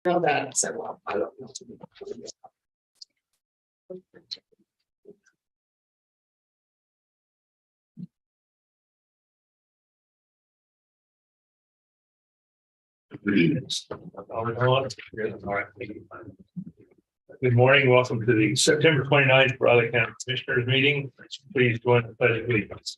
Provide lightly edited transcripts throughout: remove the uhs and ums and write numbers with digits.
know that. I said, well, I don't know. Good morning. Welcome to the September 29th Raleigh County Commissioners meeting. Please join the pledge of allegiance.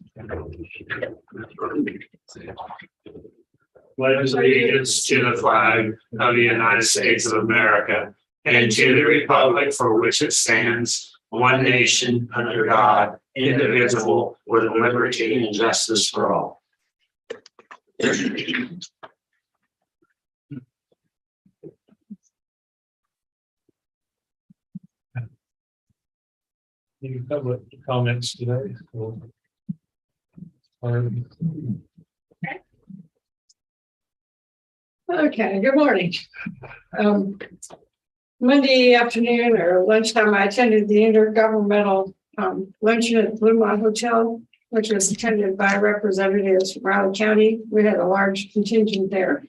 Pledge allegiance to the flag of the United States of America and to the republic for which it stands, one nation under God, indivisible, with liberty and justice for all. Any public comments today? Okay, good morning. Monday afternoon or lunchtime, I attended the intergovernmental luncheon at the Bluemont Hotel, which was attended by representatives from Raleigh County. We had a large contingent there.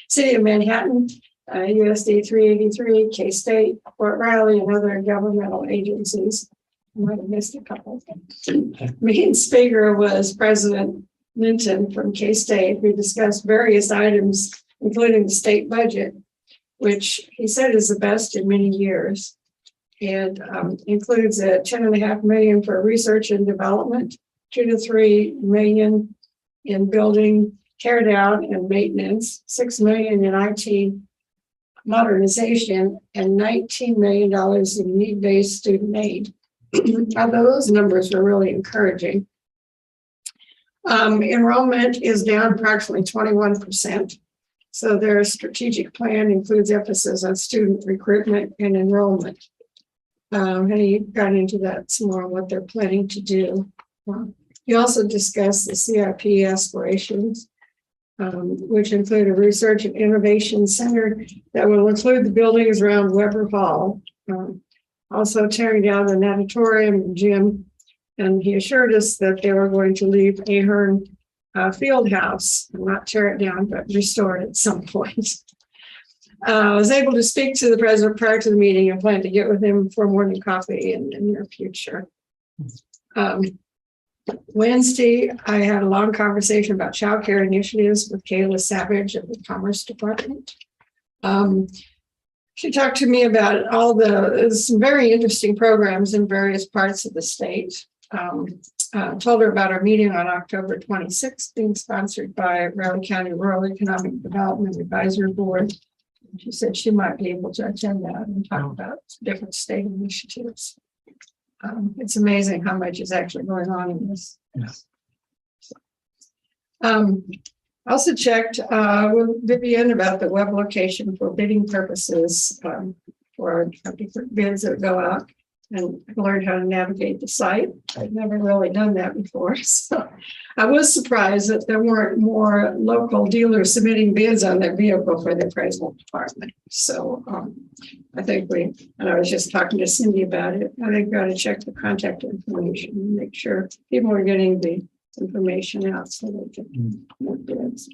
City of Manhattan, USD 383, K-State, Fort Riley, and other governmental agencies. I might have missed a couple. Main speaker was President Minton from K-State. We discussed various items, including the state budget, which he said is the best in many years, and includes a $10.5 million for research and development, $2 to $3 million in building tear down and maintenance, $6 million in IT modernization, and $19 million in need-based student aid. Although those numbers were really encouraging. Enrollment is down approximately 21%. So their strategic plan includes emphasis on student recruitment and enrollment. And he got into that some more, what they're planning to do. He also discussed the CIP aspirations, which include a research and innovation center that will include the buildings around Weber Hall. Also tearing down the natatorium and gym. And he assured us that they were going to leave Ahern field house, not tear it down, but restore it at some point. I was able to speak to the president prior to the meeting and plan to get with him for morning coffee in the near future. Wednesday, I had a long conversation about child care initiatives with Kayla Savage of the Commerce Department. She talked to me about some very interesting programs in various parts of the state. Told her about our meeting on October 26th, being sponsored by Raleigh County Rural Economic Development Advisory Board. She said she might be able to attend that and talk about different state initiatives. It's amazing how much is actually going on in this. Also checked with Vivian about the web location for bidding purposes for different bids that go out, and learned how to navigate the site. I've never really done that before. So I was surprised that there weren't more local dealers submitting bids on their vehicle for the appraisal department. So I think and I was just talking to Cindy about it, I think we ought to check the contact information and make sure people are getting the information out so they can make bids.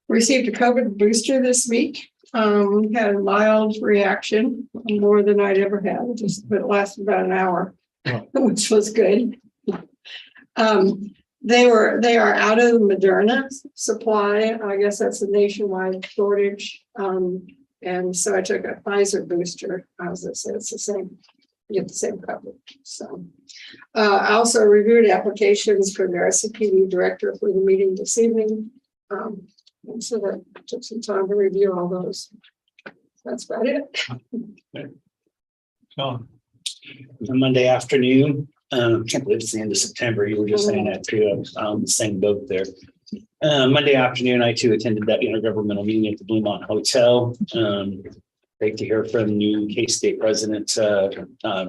Received a COVID booster this week. Had a mild reaction, more than I'd ever had. It lasted about an hour, which was good. They are out of the Moderna supply. I guess that's a nationwide shortage. And so I took a Pfizer booster. As I said, it's the same. You get the same coverage. So I also reviewed applications for the RCPD director for the meeting this evening. And so that took some time to review all those. That's about it. Sean. Monday afternoon. Can't believe it's the end of September. You were just saying that too. I was on the same boat there. Monday afternoon, I too attended that intergovernmental meeting at the Bluemont Hotel. Great to hear from new K-State president,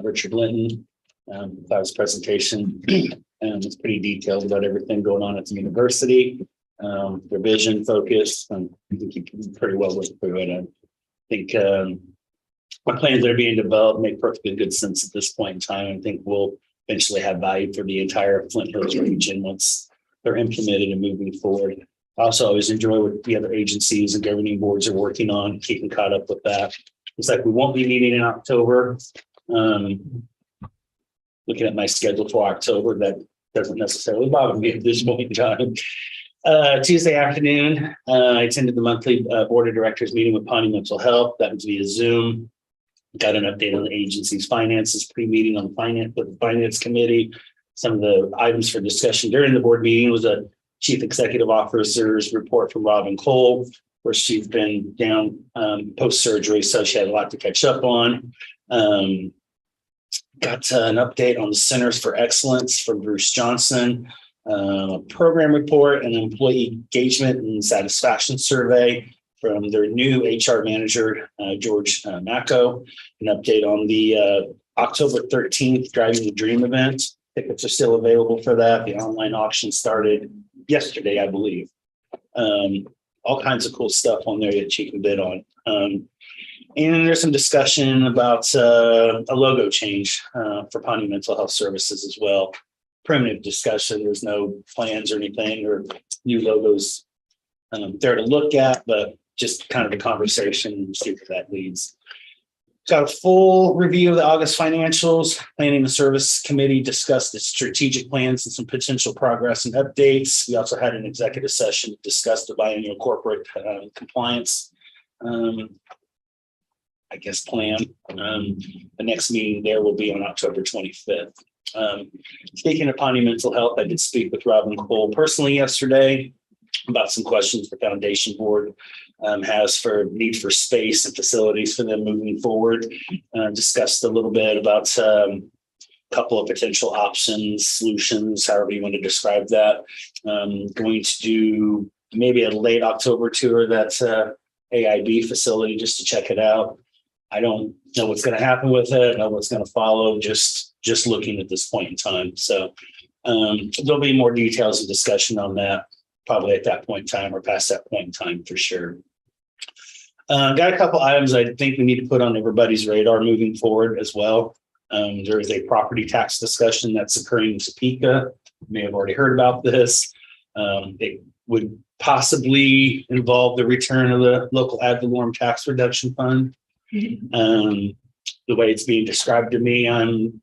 Richard Linton. That was presentation. It's pretty detailed about everything going on at the university, their vision, focus, and I think you can pretty well look through it. I think what plans are being developed make perfectly good sense at this point in time. I think we'll eventually have value for the entire Flint Hills region once they're implemented and moving forward. Also, always enjoy what the other agencies and governing boards are working on, keeping caught up with that. It's like we won't be meeting in October. Looking at my schedule for October, that doesn't necessarily bother me at this point in time. Tuesday afternoon, I attended the monthly board of directors meeting with Pawnee Mental Health. That was via Zoom. Got an update on the agency's finances, pre-meeting on the finance committee. Some of the items for discussion during the board meeting was a chief executive officer's report from Robin Cole, where she's been down post-surgery, so she had a lot to catch up on. Got an update on the Centers for Excellence from Bruce Johnson, a program report, and employee engagement and satisfaction survey from their new HR manager, George Macco. An update on the October 13th Driving the Dream event. Tickets are still available for that. The online auction started yesterday, I believe. All kinds of cool stuff on there that you can bid on. And there's some discussion about a logo change for Pawnee Mental Health Services as well. Primitive discussion. There's no plans or anything or new logos there to look at, but just kind of a conversation and see where that leads. Got a full review of the August financials. Planning and Service Committee discussed its strategic plans and some potential progress and updates. We also had an executive session to discuss the biannual corporate compliance plan. The next meeting there will be on October 25th. Speaking of Pawnee Mental Health, I did speak with Robin Cole personally yesterday about some questions the foundation board has for need for space and facilities for them moving forward. Discussed a little bit about a couple of potential options, solutions, however you want to describe that. Going to do maybe a late October tour that's AIB facility just to check it out. I don't know what's going to happen with it. I know what's going to follow. Just looking at this point in time. So there'll be more details and discussion on that probably at that point in time or past that point in time for sure. Got a couple items I think we need to put on everybody's radar moving forward as well. There is a property tax discussion that's occurring in Topeka. You may have already heard about this. It would possibly involve the return of the local ad valorem tax reduction fund. The way it's being described to me, I'm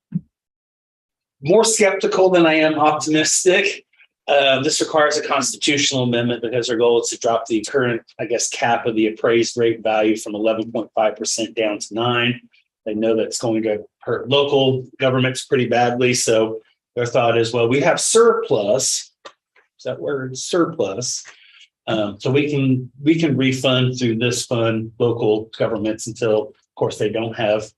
more skeptical than I am optimistic. This requires a constitutional amendment because our goal is to drop the current, cap of the appraised rate value from 11.5% down to 9%. They know that's going to hurt local governments pretty badly. So their thought is, well, we have surplus. Is that word surplus? So we can refund through this fund local governments until, of course, they don't have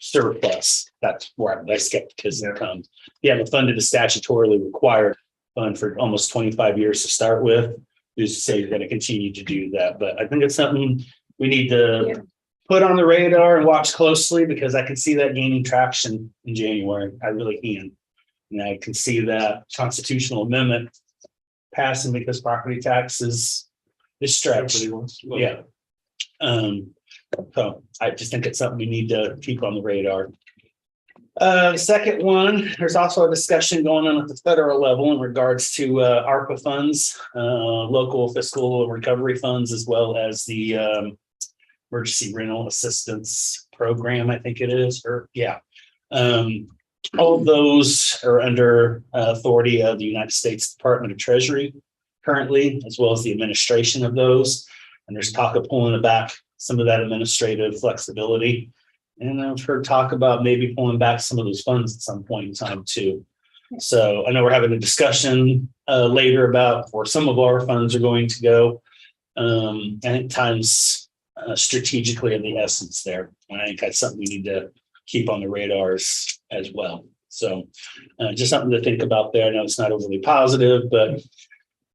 surplus. That's where my skepticism comes. You haven't funded a statutorily required fund for almost 25 years to start with. Who's to say you're going to continue to do that? But I think it's something we need to put on the radar and watch closely because I can see that gaining traction in January. I really can. And I can see that constitutional amendment passing because property tax is stretched. Yeah. So I just think it's something we need to keep on the radar. The second one, there's also a discussion going on at the federal level in regards to ARPA funds, local fiscal recovery funds, as well as the emergency rental assistance program, I think it is, all of those are under authority of the United States Department of Treasury currently, as well as the administration of those. And there's talk of pulling back some of that administrative flexibility. And I've heard talk about maybe pulling back some of those funds at some point in time too. So I know we're having a discussion later about where some of our funds are going to go. I think time's strategically of the essence there. And I think that's something we need to keep on the radars as well. So just something to think about there. I know it's not overly positive, but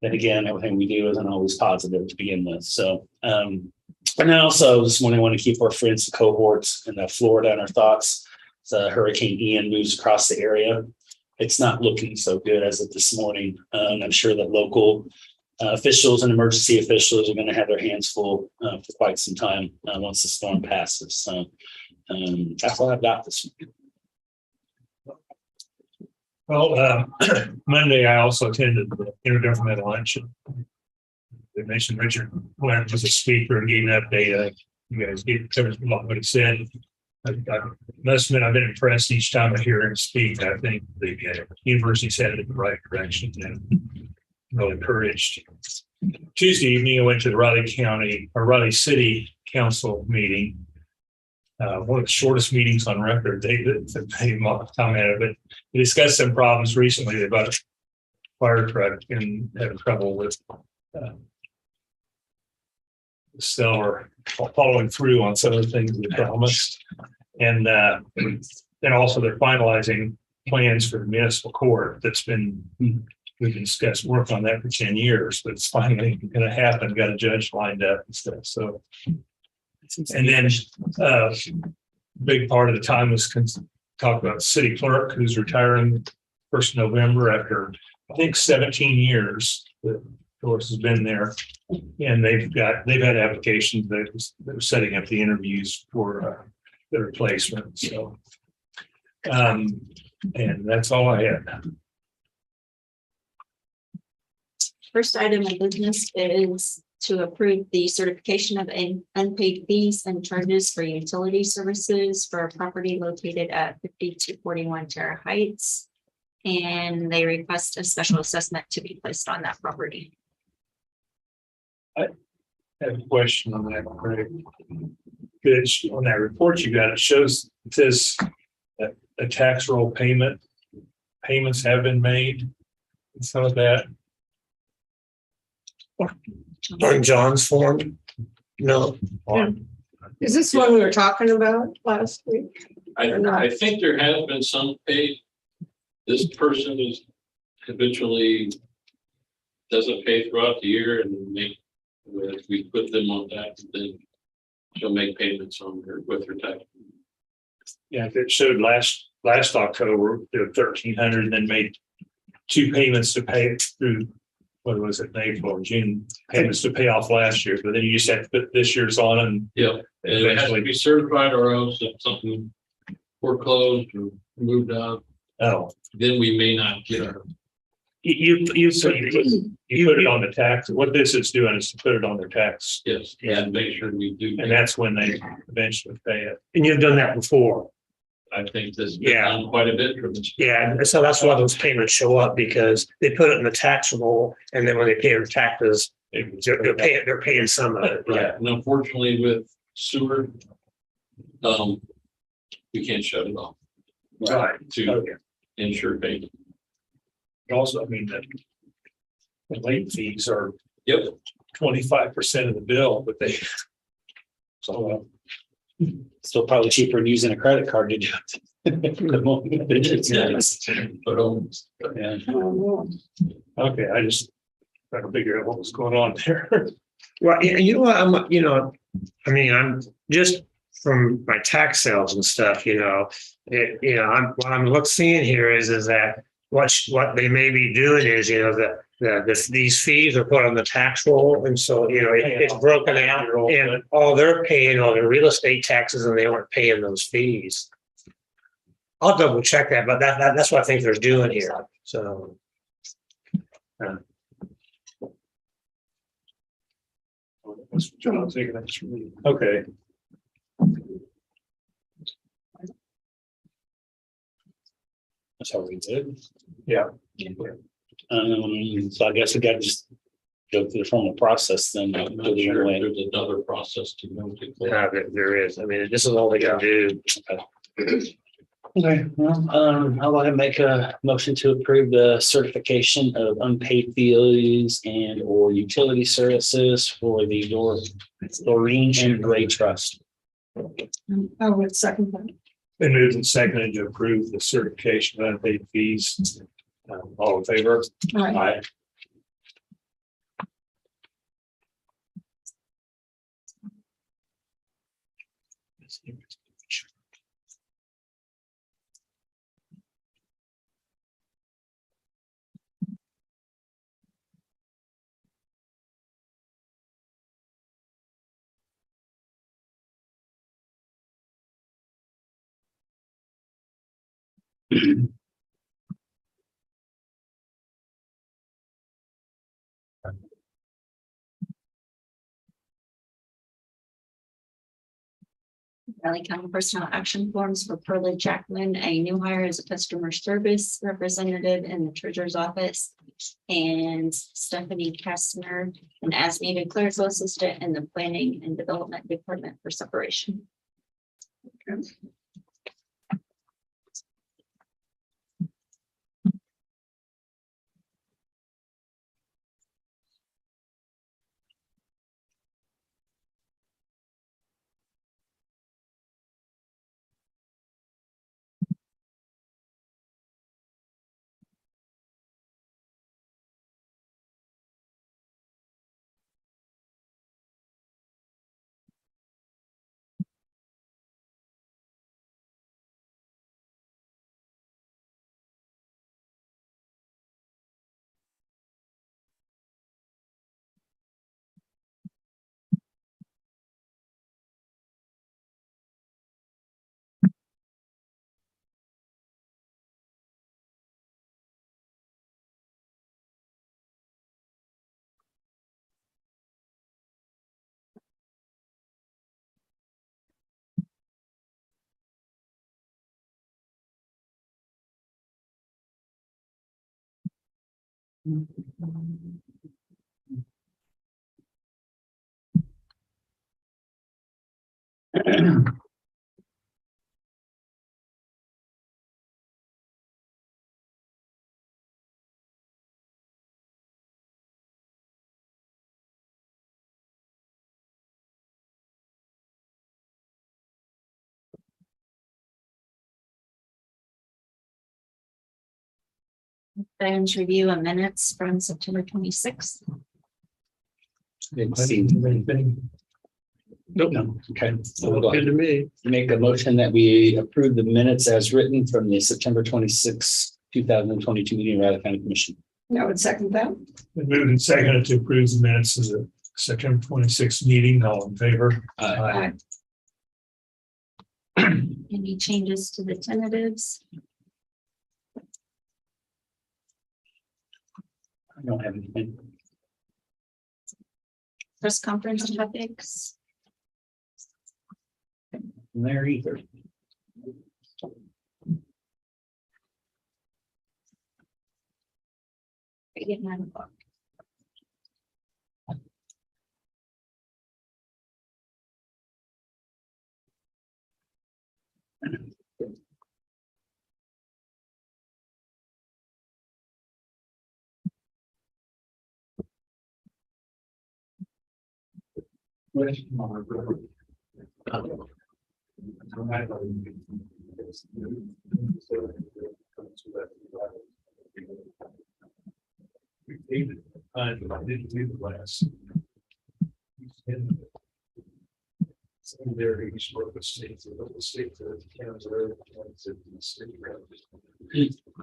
then again, everything we do isn't always positive to begin with. So, and also this morning, I want to keep our friends and cohorts in Florida in our thoughts. Hurricane Ian moves across the area. It's not looking so good as of this morning. I'm sure that local officials and emergency officials are going to have their hands full for quite some time once the storm passes. So that's all I've got this week. Well, Monday I also attended the intergovernmental luncheon. they mentioned Richard Leonard was a speaker and gave an update. You guys covered a lot of what he said. I must admit, I've been impressed each time I hear him speak. I think the university's headed in the right direction and really encouraged. Tuesday evening, I went to the Raleigh City Council meeting. One of the shortest meetings on record. They commented, but we discussed some problems recently about a fire truck and having trouble with seller following through on some of the things they promised. And then also they're finalizing plans for the municipal court that's been, we've discussed work on that for 10 years, but it's finally going to happen. Got a judge lined up and stuff. So, and then big part of the time was talk about the city clerk who's retiring 1st of November after I think 17 years. The Doris has been there, and they've had applications they're setting up the interviews for the replacement. So, and that's all I had. First item of business is to approve the certification of unpaid fees and charges for utility services for a property located at 5241 Terra Heights. And they request a special assessment to be placed on that property. I have a question on that, Craig. Good. On that report you got, it says that a tax roll payments have been made. Some of that. On John's form? No. Is this one we were talking about last week? I think there has been some paid. This person is habitually doesn't pay throughout the year and if we put them on that, then she'll make payments on her with her tax. Yeah, if it showed last October, they were 1,300 and then made 2 payments to pay through, what was it, April or June, payments to pay off last year, but then you just have to put this year's on and Yeah, and it has to be certified or else if something foreclosed or moved out, then we may not get her. You put it on the tax. What this is doing is to put it on their tax. Yes, and make sure we do. And that's when they eventually pay it. And you've done that before. I think this has been done quite a bit for this. Yeah, and so that's why those payments show up because they put it in the tax roll and then when they pay their taxes, they're paying some of it. Yeah, and unfortunately with sewer, we can't shut it off. Right. To ensure payment. Also, I mean, the late fees are 25% of the bill, but they Still probably cheaper than using a credit card to do it. okay. I just trying to figure out what was going on there. Well, you know what, I'm just from my tax sales and stuff, what I'm seeing here is that what they may be doing is, these fees are put on the tax roll. And so, it's broken out and all they're paying all the real estate taxes and they weren't paying those fees. I'll double check that, but that's what I think they're doing here. So. Okay. That's how we did. Yeah. So I guess we got to just go through the formal process then. I'm not sure if there's another process to go to. Yeah, there is. I mean, this is all they can do. Okay, well, I'll go ahead and make a motion to approve the certification of unpaid fees and or utility services for the Doreen and Gray Trust. I would second that. Been moved and seconded to approve the certification of unpaid fees. All in favor? All right. Aye. Raleigh County Personnel Action Forms for Perla Jackman, a new hire as a customer service representative in the treasurer's office. And Stephanie Kastner, an as-needed clerical assistant in the planning and development department for separation. Diane's review of minutes from September 26th. Didn't see anything. Nope. No, okay. So we'll go Good ahead to me. and make a motion that we approve the minutes as written from the September 26th, 2022 meeting of Riley County Commission. I would second that. Been moved and seconded to approve the minutes of the September 26th meeting. All in favor? Aye. Any changes to the tentatives? I don't have anything. Press conference topics? There either. I get 9 o'clock. I didn't do the last. There, each of the states, the state, the counties, the state.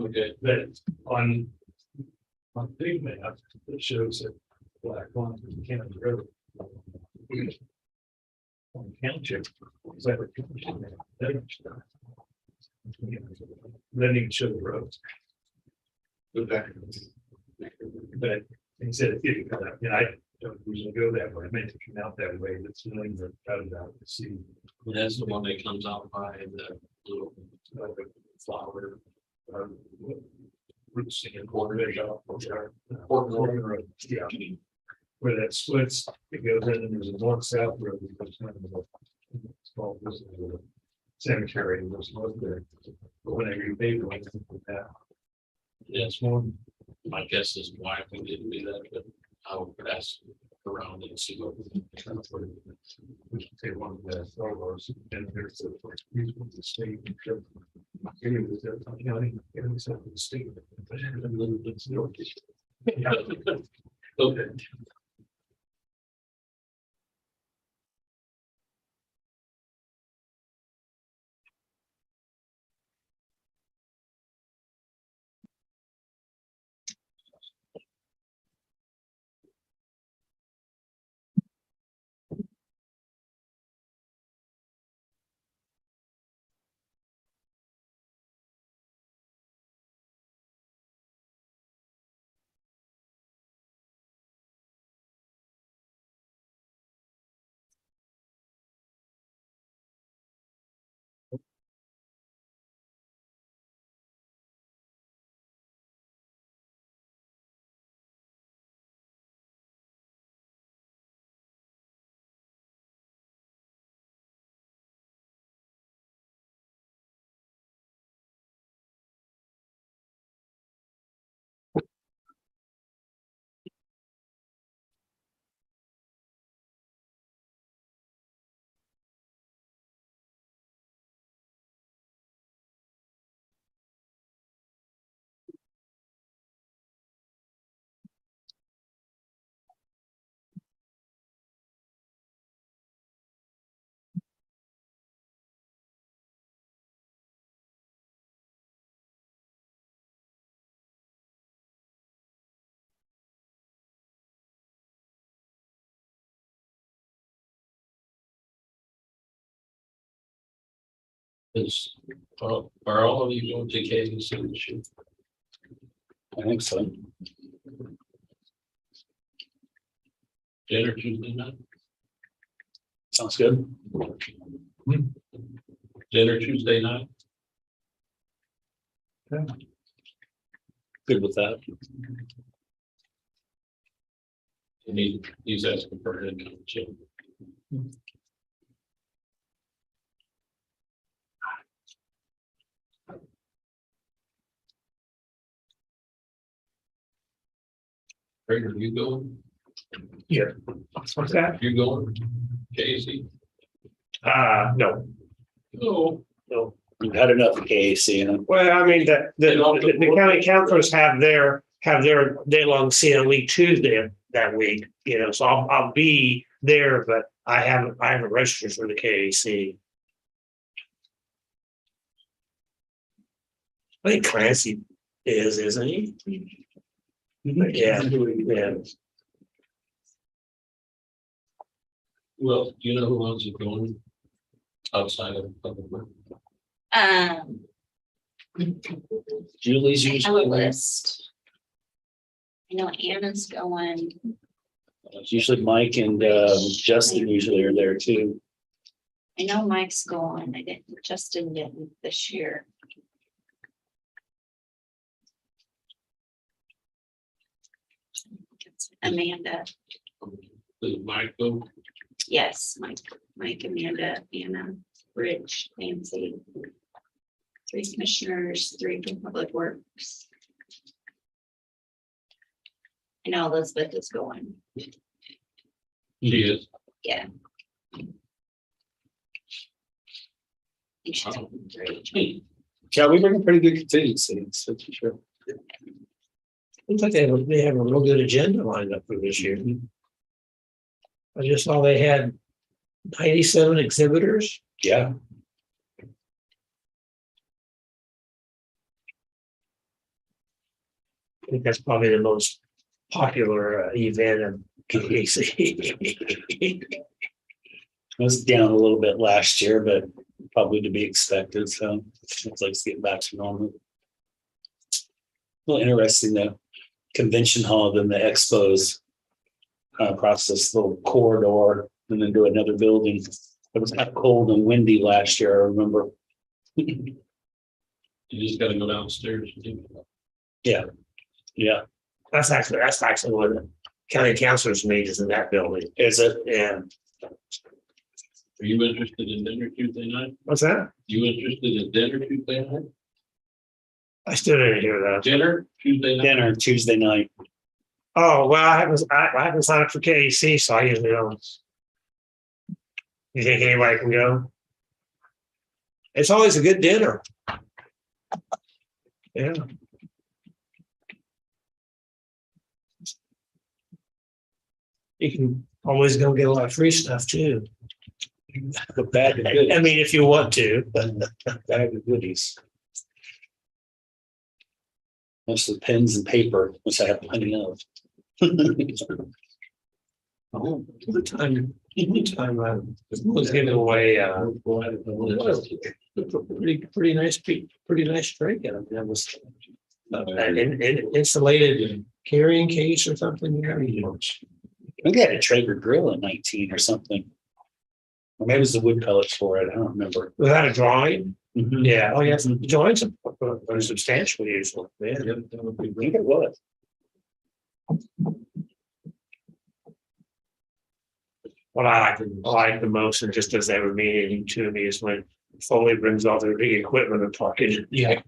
Okay, But on big map, it shows that Black Line is the county road. On county. Is that what county should have? That didn't show the roads. okay. But he said, if you come out, I don't usually go that way. I meant to come out that way. That's the thing that I was out to see. And that's the one that comes out by the little flower. Roots and Corner shop. Corner. Yeah. Where that splits, it goes in and there's a north-south road. That goes kind of it's called this is a cemetery. And there's one there. But whenever you pay for it, that. Yes, one. My guess is why we didn't do that, but I would ask around and see what. We should take one of the photos and there's the the state. It was the county, it was the state. Okay. Are all of you going to KC this year? I think so. Dinner Tuesday night? Sounds good. Dinner Tuesday night? Good with that. And he's asking for an income check. Craig, are you going? Yeah. What's that? You going? Casey? No, Oh, no. We've had enough of KAC, and Well, I mean, the county councilors have their day-long CLE Tuesday that week, you know, so I'll be there, but I haven't registered for the KAC. I think Clancy isn't he? Yeah, yeah. well, do you know who else is going outside of public work? Julie's I have a usually, list. I know Anna's going. usually Mike and Justin usually are there too. I know Mike's going. I didn't, Justin didn't this year. Amanda, Does Mike go? yes, Mike, Amanda, Anna, Rich, Nancy. 3 commissioners, 3 from Public Works. I know Elizabeth is going. She is. Yeah. I think she's going 3. Yeah, we bring a pretty good contingency, that's for sure. Looks like they have a real good agenda lined up for this year. I just saw they had 97 exhibitors. Yeah. I think that's probably the most popular event of KAC. It was down a little bit last year, but probably to be expected, so it's like it's getting back to normal. Well, interesting though, convention hall, then the expos across this little corridor and then to another building. It was kind of cold and windy last year, I remember. You just gotta go downstairs. Yeah. That's actually one of the county councilors meet is in that building. Is it? Yeah. Are you interested in dinner Tuesday night? What's that? You interested in dinner Tuesday night? I still didn't hear that. Dinner Tuesday night? Dinner Tuesday night. Oh, well, I haven't signed up for KAC, so I usually don't. You think anybody can go? It's always a good dinner. Yeah. You can always go get a lot of free stuff too. The bag of goodies. I mean, if you want to, but Bag of goodies. Most of the pens and paper, which I have plenty of. oh, one time I was giving away pretty nice drink. And that was an insulated carrying case or something. I think they had a Traeger grill at 19 or something. Or maybe it was the wood pellets for it. I don't remember. Was that a drawing? Mhm. Yeah. Oh, yes. The drawings are substantial usually. Yeah. I think it was. What I like the most, and just as they were meaning to me, is when Foley brings all their big equipment and talking. Yeah,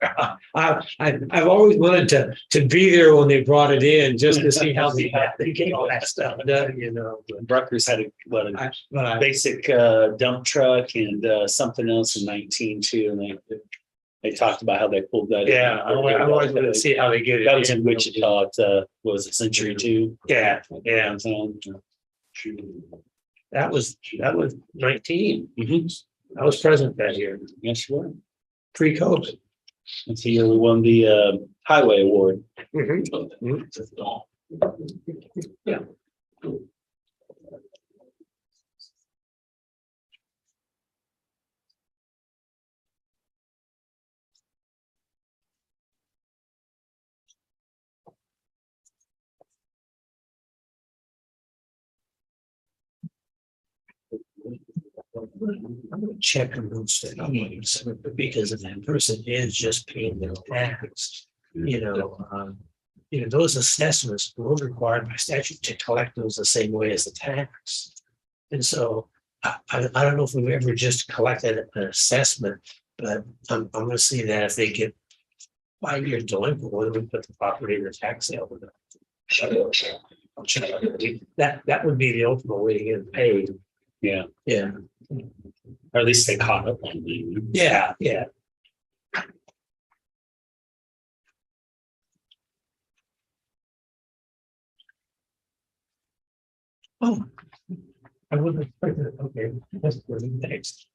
I've always wanted to be there when they brought it in, just to see how they get all that stuff done. You know, Bruckers had a basic dump truck and something else in 19 too, and they talked about how they pulled that. yeah, I always wanted to see how they get it. That was in Wichita. What was it, Century 2? Yeah, yeah. Mhm. That was 19. I was present that year, Yes, you were. pre-COVID. That's the year we won the highway award. Yeah. I'm gonna check on those things because if that person is just paying their tax, those assessments were required by statute to collect those the same way as the tax. And so I don't know if we've ever just collected an assessment, but I'm gonna see that if they get 5 years delinquent, whether we put the property in the tax sale or not. That would be the ultimate way to get paid. Yeah, Yeah. or at least they caught up on you. Yeah, yeah. Oh. I wouldn't expect it. Okay, that's good. Thanks.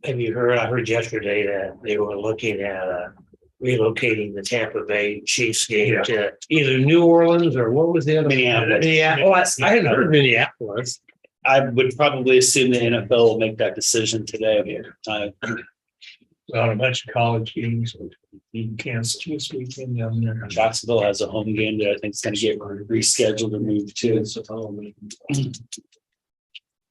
Have you heard? I heard yesterday that they were looking at relocating the Tampa Bay Chiefs game to either New Orleans or what was the other? Minneapolis. Minneapolis. I hadn't heard Minneapolis. I would probably assume the NFL will make that decision today. Well, a bunch of college games being canceled this weekend down there. Jacksonville has a home game that I think is going to get rescheduled or moved to.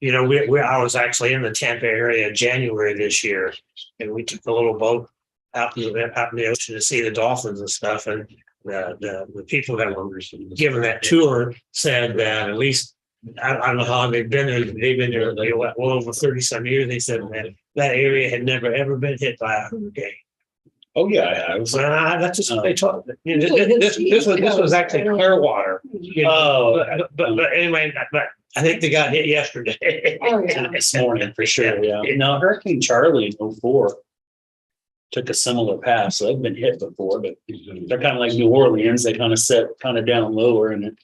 I was actually in the Tampa area in January this year, and we took the little boat out in the ocean to see the dolphins and stuff. And the people that were given that tour said that at least I don't know how long they've been there. They've been there well over 30 some years. They said that area had never ever been hit by a hurricane. Oh yeah, I was. That's just what they told me. This was actually Clearwater. But anyway, but I think they got hit yesterday. Oh, yeah. This morning for sure. Yeah. No, Hurricane Charlie in 2004 took a similar path. So they've been hit before, but they're kind of like New Orleans. They kind of set kind of down lower, and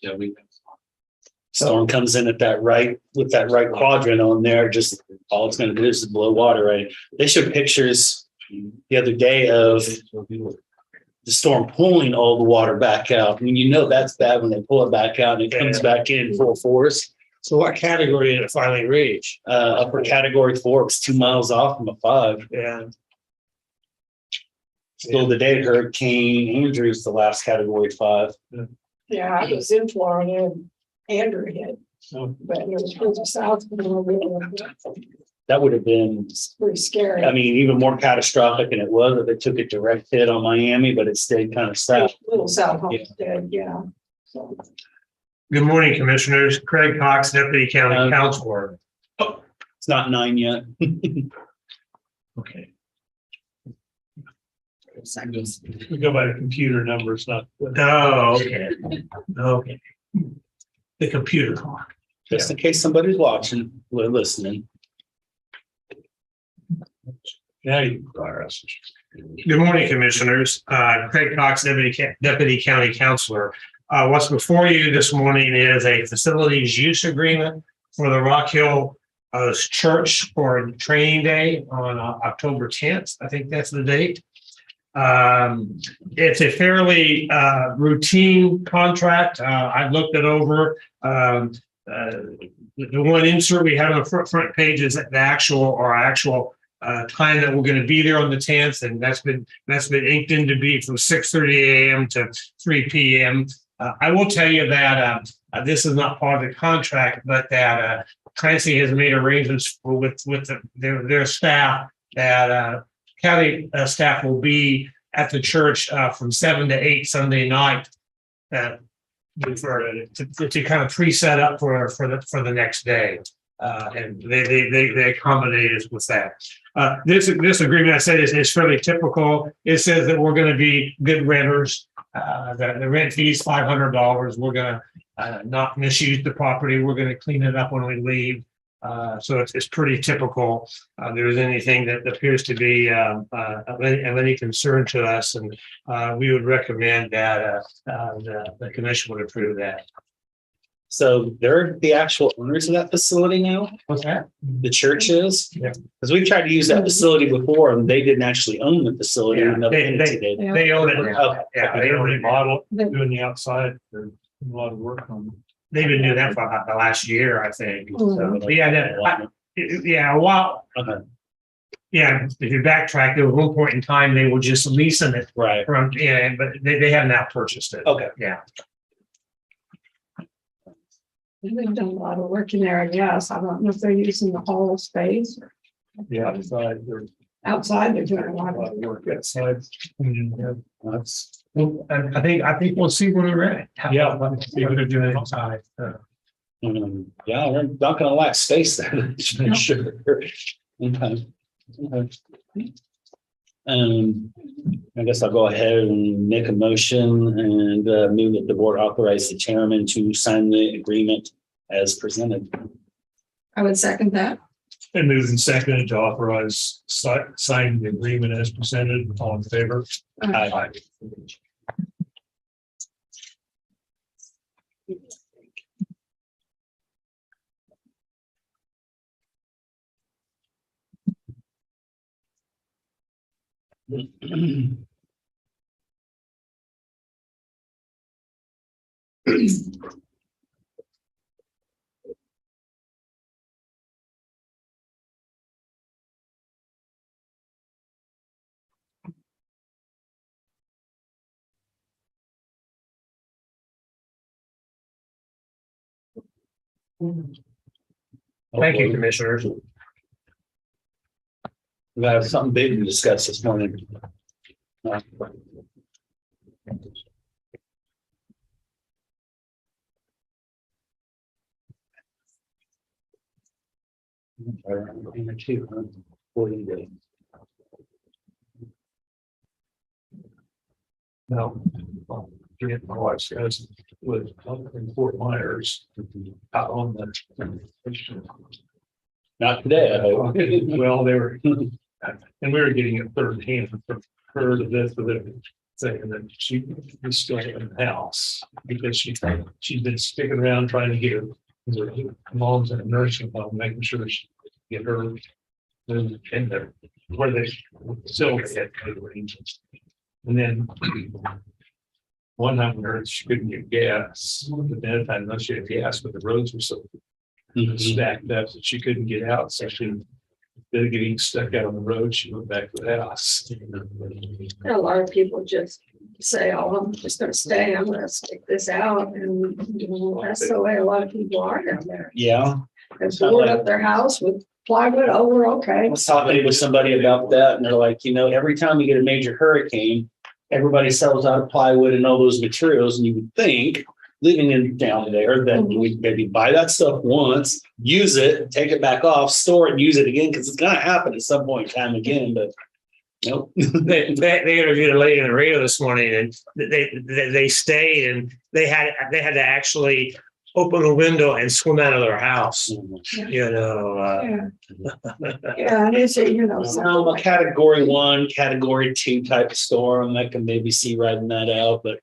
storm comes in at that right quadrant on there. Just all it's going to do is blow water. Right. They showed pictures the other day of the storm pulling all the water back out. I mean, that's bad when they pull it back out and it comes back in full force. So what category did it finally reach? Upper category 4. It was 2 miles off from a 5. Yeah. Still today, Hurricane Andrew's the last category 5. Yeah, I was in Florida and Andrew hit, but it was further south. That would have been Pretty scary. I mean, even more catastrophic than it was if it took a direct hit on Miami, but it stayed kind of south. Little South Homestead, yeah. So. Good morning, Commissioners. Craig Cox, Deputy County Counselor. It's not 9 yet. Okay. We go by the computer numbers, not. Oh, okay. Okay. The computer clock. Just in case somebody's watching, we're listening. Now you are. Good morning, Commissioners. Craig Cox, Deputy County Counselor. What's before you this morning is a facilities use agreement for the Rock Hill Church for training day on October 10th. I think that's the date. It's a fairly routine contract. I've looked it over. The one insert we have on the front page is the actual time that we're going to be there on the 10th, and that's been inked in to be from 6:30 a.m. to 3 p.m. I will tell you that this is not part of the contract, but that Clancy has made arrangements with their staff that county staff will be at the church from 7 to 8 Sunday night to kind of pre-set up for the next day. And they accommodate us with that. This agreement, I said, is fairly typical. It says that we're going to be good renters. The rent fee is $500. We're going to not misuse the property. We're going to clean it up when we leave. So it's pretty typical. There is anything that appears to be of any concern to us, and we would recommend that the commission would approve that. So they're the actual owners of that facility now? What's that? The church is? Yeah. Because we've tried to use that facility before and they didn't actually own the facility. Yeah, Another they- entity did. They own it now. Okay. Yeah, They they own it now. remodel, doing the outside, there's a lot of work on. They've been doing that for about the last year, I think. So, Mhm. but yeah, yeah, a while. Okay. Yeah, if you backtrack, there was one point in time, they were just leasing it Right. from, yeah, but they have now purchased it. Okay. Yeah. They've done a lot of work in there, I guess. I don't know if they're using the whole space or Yeah, outside, there's outside, they're doing a a lot lot of. of work outside. That's, Well, I think we'll see when we're ready. Yeah. What they're doing outside. yeah, we're not gonna lack space there. That's for sure. Okay. Okay. I guess I'll go ahead and make a motion and move that the board authorize the chairman to sign the agreement as presented. I would second that. And moved and seconded to authorize sign the agreement as presented, all in favor? Aye. Thank you, commissioners. We have something big to discuss this morning. No. Forget my wife's cousin was in Fort Myers out on the. Not today, I hope. Well, they were, and we were getting a third hand from her to this, for the saying that she was still in the house because she's been sticking around trying to get her mom's in a nursing home, making sure she could get her in there where they still had arrangements. And then one time we heard she couldn't get gas, but then at time she had gas, but the roads were so stacked up that she couldn't get out. So she, instead of getting stuck out on the road, she went back to the house. A lot of people just say, oh, I'm just gonna stay, I'm gonna stick this out, and that's the way a lot of people are down there. Yeah, They board up their house with plywood, oh, we're I okay. was talking with somebody about that and they're like, every time you get a major hurricane, everybody sells out of plywood and all those materials. And you would think, living in down there, that we'd maybe buy that stuff once, use it, take it back off, store it, and use it again, because it's gonna happen at some point in time again, but nope. They interviewed a lady on the radio this morning, and they stayed, and they had to actually open the window and swim out of their house. You know. Yeah, and it's, I'm a category 1, category 2 type of storm that can maybe see riding that out, but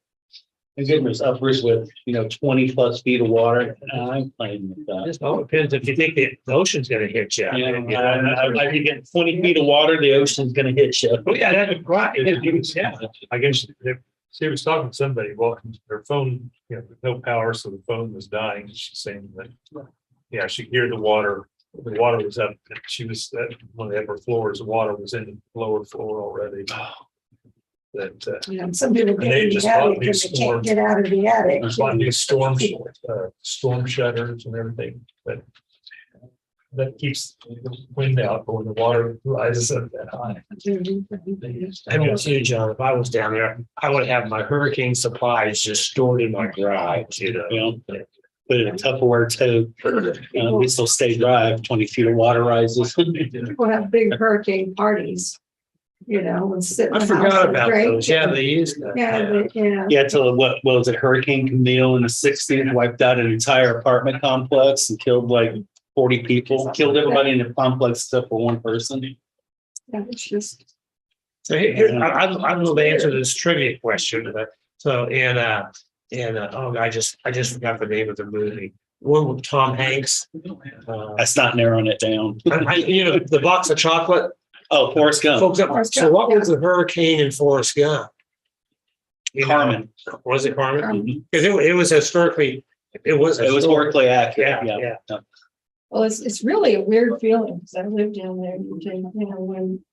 my goodness, upwards with 20 plus feet of water. I'm playing with that. Just all depends if you think the ocean's gonna hit you. If you get 20 feet of water, the ocean's gonna hit you. Oh, yeah, that's right. Yeah, I guess she was talking to somebody, well, her phone, no power, so the phone was dying. She's saying that, yeah, she could hear the water was up. She was at one of the upper floors, the water was in the lower floor already. That, some people And they get in just the bought attic new because they can't storms. get out of the attic. bought new storm shutters and everything, but that keeps the wind out, but when the water rises up that high. I don't see you, John. If I was down there, I would have my hurricane supplies just stored in my garage, Put it in a Tupperware tote. We still stay dry if 20 feet of water rises. People have big hurricane parties, and sit. in I the forgot house and about drink. those. Yeah, they used that. Yeah. Yeah, till what was it? Hurricane Camille in the 60s wiped out an entire apartment complex and killed like 40 people, killed everybody in the complex except for one person. Yeah, it's just, So I don't know the answer to this trivia question, but so oh, I just forgot the name of the movie. One with Tom Hanks. That's not narrowing it down. The box of chocolate. Oh, Forrest Gump. So what was the hurricane in Forrest Gump? Carmen. Was it Carmen? Carmen. Because it was historically, it was Historically accurate. Yeah. well, it's really a weird feeling because I lived down there. When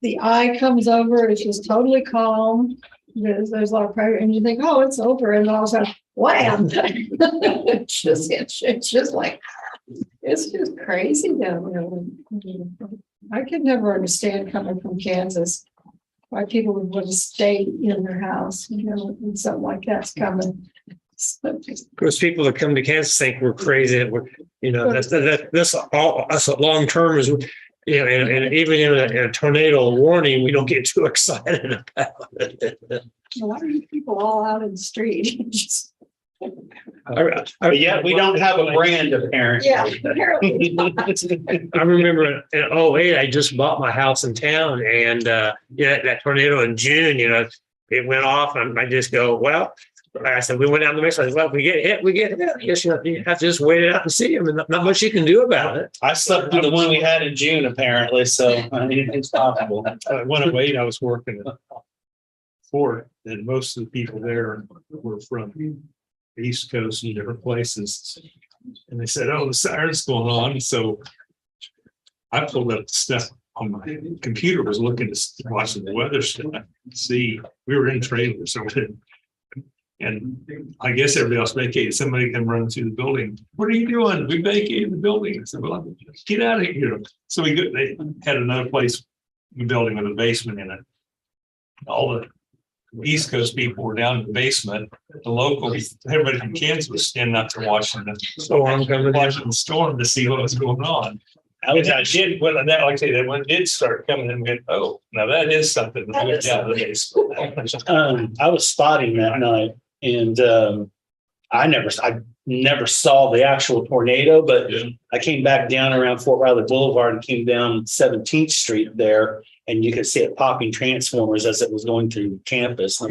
the eye comes over, it's just totally calm. There's a lot of pressure, and you think, oh, it's over, and all of a sudden, wham! it's just like it's just crazy down there. I could never understand coming from Kansas why people would want to stay in their house, when something like that's coming. Of course, people that come to Kansas think we're crazy. That's all us long term is, and even in a tornado warning, we don't get too excited about it. Why are you people all out in the street? Yeah, we don't have a brand apparently. Yeah, apparently. I remember in 2008, I just bought my house in town, and that tornado in June, it went off, and I just go, well, I said, we went down the mix. I said, well, if we get hit, we get hit. I guess you have to just wait it out and see them, and not much you can do about it. I slept through the one we had in June, apparently. So anything's possible. When I wait, I was working at Fort, and most of the people there were from the East Coast and different places. And they said, oh, the siren's going on. So I pulled up the stuff on my computer, was looking to watch the weather stuff. See, we were in trailers, so and I guess everybody else vacated. Somebody come running through the building. What are you doing? We vacated the building. I said, well, get out of here. So they had another place, the building with a basement in it. All the East Coast people were down in the basement. The locals, everybody from Kansas was standing up there watching the storm to see what was going on. Like I say, that one did start coming and went, oh, now that is something to look out of the basement. I was spotting that night, and I never saw the actual tornado, but I came back down around Fort Riley Boulevard and came down 17th Street there, and you could see it popping transformers as it was going through campus.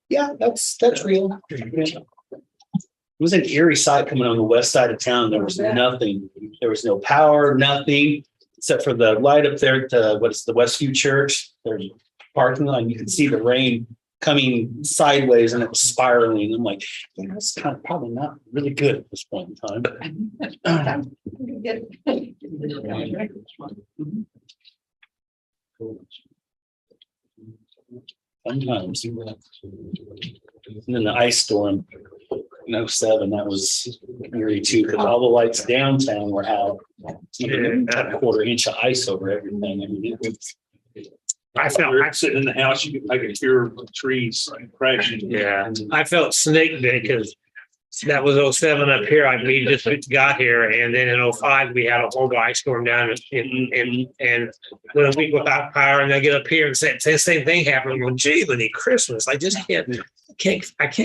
Yeah, that's real. It was an eerie sight coming on the west side of town. There was nothing. There was no power, nothing except for the light up there at the Westview Church. There's a parking lot, and you could see the rain coming sideways, and it was spiraling. I'm like, it's kind of probably not really good at this point in time. Sometimes. And then the ice storm in 2007, that was eerie too, because all the lights downtown were out. A quarter inch of ice over everything. I mean, I felt sitting in the house, I could hear trees crashing. Yeah, I felt snake bit because that was 2007 up here. We just got here, and then in 2005 we had a whole ice storm down and when a week without power, and I get up here and say the same thing happened. Well, gee, Christmas, I just can't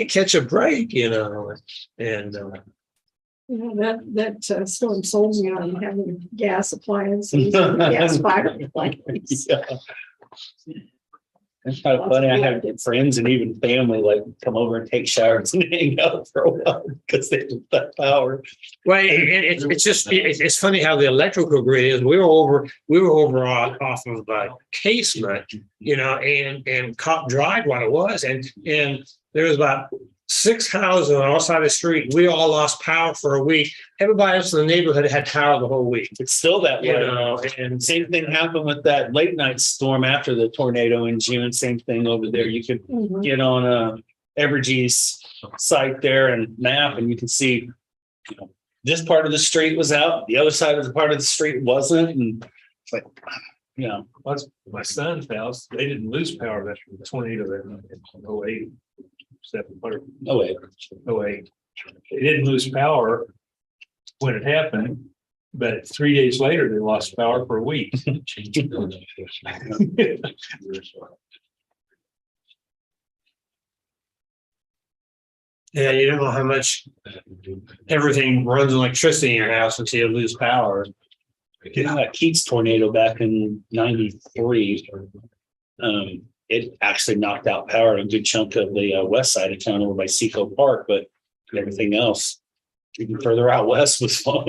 catch a break, and. That storm sold me on having gas appliances, gas fire appliances. Yeah. It's kind of funny. I have friends and even family like come over and take showers and hang out for a while because they don't have power. Well, it's funny how the electrical grid is. We were over off of Casement, and Cop Drive, what it was, and there was about 6 houses on our side of the street. We all lost power for a week. Everybody else in the neighborhood had power the whole week. It's still that way. And same thing happened with that late night storm after the tornado in June. Same thing over there. You could get on Evergy's site there and map, and you can see, this part of the street was out. The other side of the part of the street wasn't. And it's like, That's my son's house. They didn't lose power after the tornado that in 2008. no way. 08. They didn't lose power when it happened, but 3 days later they lost power for a week. Yeah, you don't know how much everything runs on electricity in your house until you lose power. That Keats tornado back in '93. It actually knocked out power in a good chunk of the west side of town over by Seco Park, but everything else, even further out west, was fine.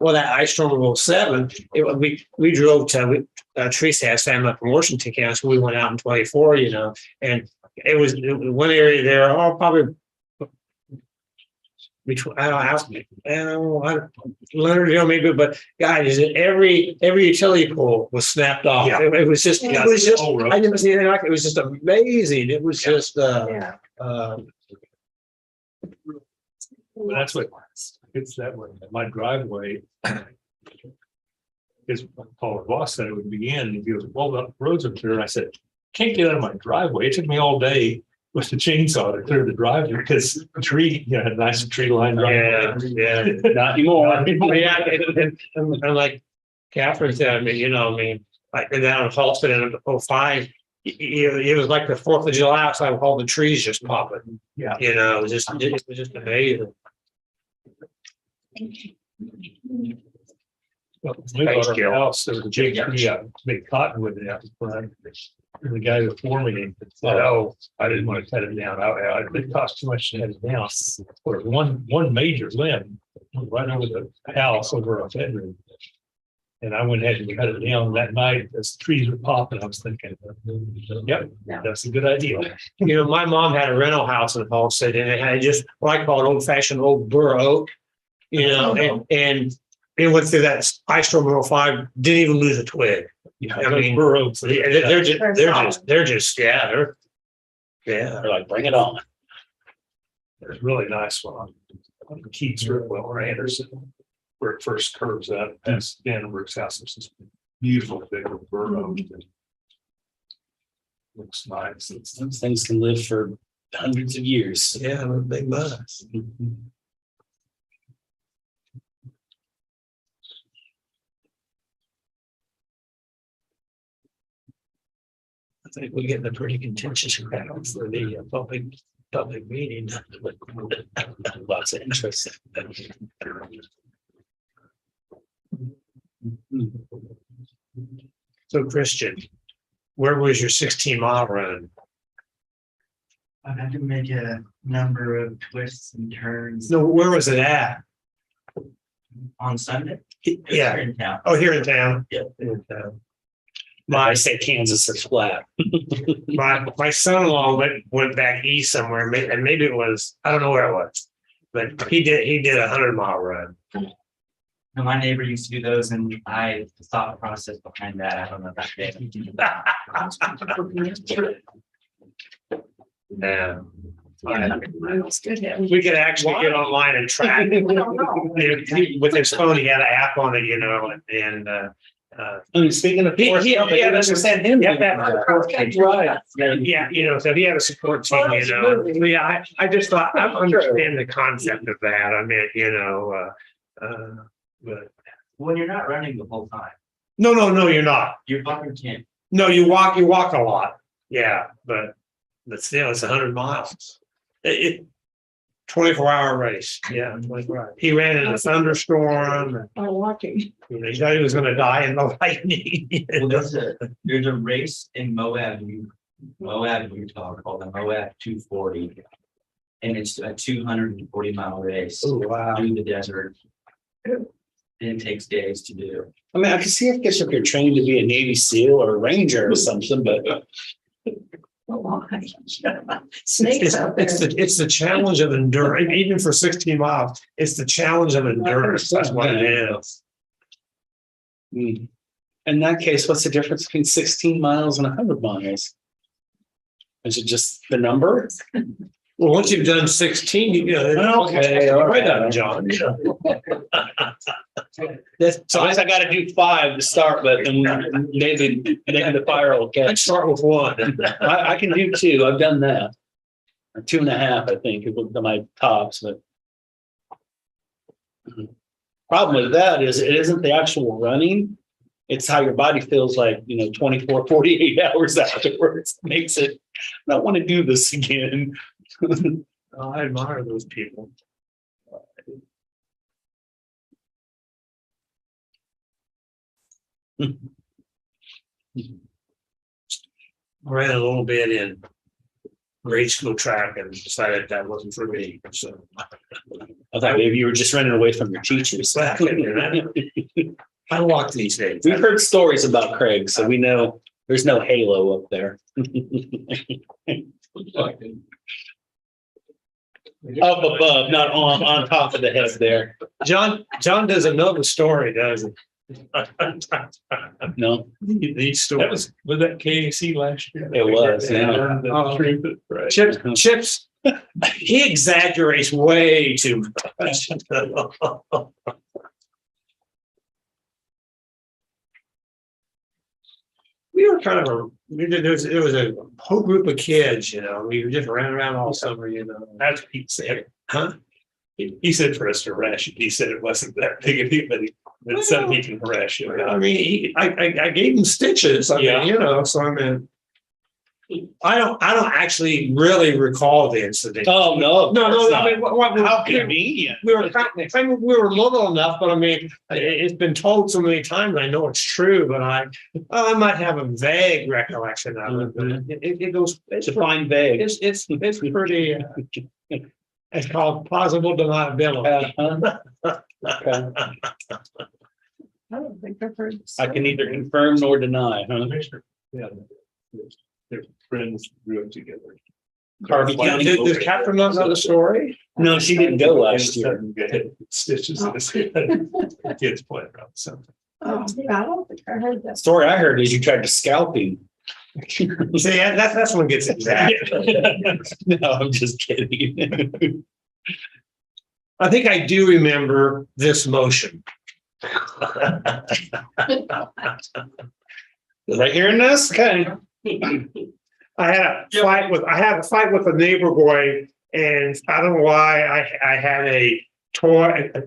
Well, that ice storm of 07, we drove to, Teresa has family up in Washington County, so we went out in 24, and it was one area there, probably between, I don't know, Leonard, maybe, but guys, every utility pole was snapped off. Yeah. It was just, Yeah, I never seen anything like it. It was just amazing. It was just, Well, that's what, it's that way, my driveway. Is Paul Ross said it would begin, he goes, well, the roads are clear, and I said, can't get out of my driveway, it took me all day with the chainsaw to clear the driveway, because the tree, had a nice tree line. yeah. Not anymore. Yeah, and like Catherine said, like down in Halsted in 05, it was like the 4th of July outside with all the trees just popping. Yeah. It was just amazing. Well, we bought our house, there was a big tree, big cottonwood out in front. And the guy before me said, oh, I didn't want to cut it down. It cost too much to cut it down. Or one major limb right over the house over a bedroom. And I went ahead and cut it down that night as the trees were popping. I was thinking, yep, that's a good idea. My mom had a rental house in Halsted, and it had just what I call an old fashioned old bur oak, and it went through that ice storm of 05, didn't even lose a twig. Yeah, I mean, burrows. they're They're like, bring it on. It's really nice one. Keats Ripwell or Anderson, where it first curves out past Danberg's house. There's this beautiful big burrow. Looks nice. Those things can live for hundreds of years. Yeah, they must. I think we're getting a pretty contentious crowd for the public meeting. Lots of interest. So Christian, where was your 16-mile run? I had to make a number of twists and turns No, where was it at? on Sunday. Yeah. Here in town. Oh, here in town. Yeah. In town. I say Kansas is flat. My son-in-law went back east somewhere, and maybe it was, I don't know where it was, but he did a 100-mile run. And my neighbor used to do those, and I the thought process behind that, I don't know if I did. Yeah. It's good. We could actually get online and track. With his phone, he had an app on it, and I mean, speaking of, he understand him. Right. Yeah, so he had a support team, Yeah, I just thought, I understand the concept of that. I mean, but When you're not running the whole time, no, you're not. you're fucking can't. No, you walk a lot. Yeah, but still, it's 100 miles. 24-hour race. Yeah, 24 hours. He ran in a thunderstorm. Or walking. He thought he was going to die in the lightning. Well, there's a race in Moab, Utah, called the Moab 240. And it's a 240-mile race Oh, wow. through the desert. And it takes days to do. I mean, I can see if you're trained to be a Navy SEAL or a Ranger or something, but Snakes out there. It's the challenge of endurance, even for 16 miles. It's the challenge of endurance. That's what it is. in that case, what's the difference between 16 miles and 100 miles? Is it just the number? Well, once you've done 16, Okay, all right right. on, John. So I guess I got to do 5 to start with, and maybe the fire will I'd catch. start with 1. I can do 2. I've done that. Or 2.5, I think, is my tops. But problem with that is it isn't the actual running; it's how your body feels like, 24, 48 hours afterwards. Makes it, I don't want to do this again. I admire those people. Ran a little bit in grade school track and decided that wasn't for me, so. I thought maybe you were just running away from your teachers. I walk these days. We've heard stories about Craig, so we know there's no halo up there. Up above, not on top of the head there. John doesn't know the story, does he? No, These stories, was that KAC last year? It was, yeah. Learned the truth, right? Chips, he exaggerates way too much. We were kind of it was a whole group of kids, we just ran around all summer, That's what he said. huh? He said for us to harass you. He said it wasn't that big of a deal, but some he can harass you. I mean, I gave him stitches. Yeah. So I mean, I don't actually really recall the incident. oh, no. No. I mean, How convenient. we were little enough, but I mean, it's been told so many times. I know it's true, but I might have a vague recollection of it. But it goes. Define vague. It's pretty. It's called plausible deniability. Okay. I don't think I've heard. I can neither confirm nor deny, huh? Yeah. Their friends grew up together. Harvey County. Does Catherine not know the story? No, she didn't go last year. Stitches in his head. Kids playing around something. Oh, yeah, I don't think I heard that. Story I heard is you tried to scalp him. See, that's when it gets exact. No, I'm just kidding. I think I do remember this motion. Right here in this? Okay. I had a fight with a neighbor boy, and I don't know why I had a toy, a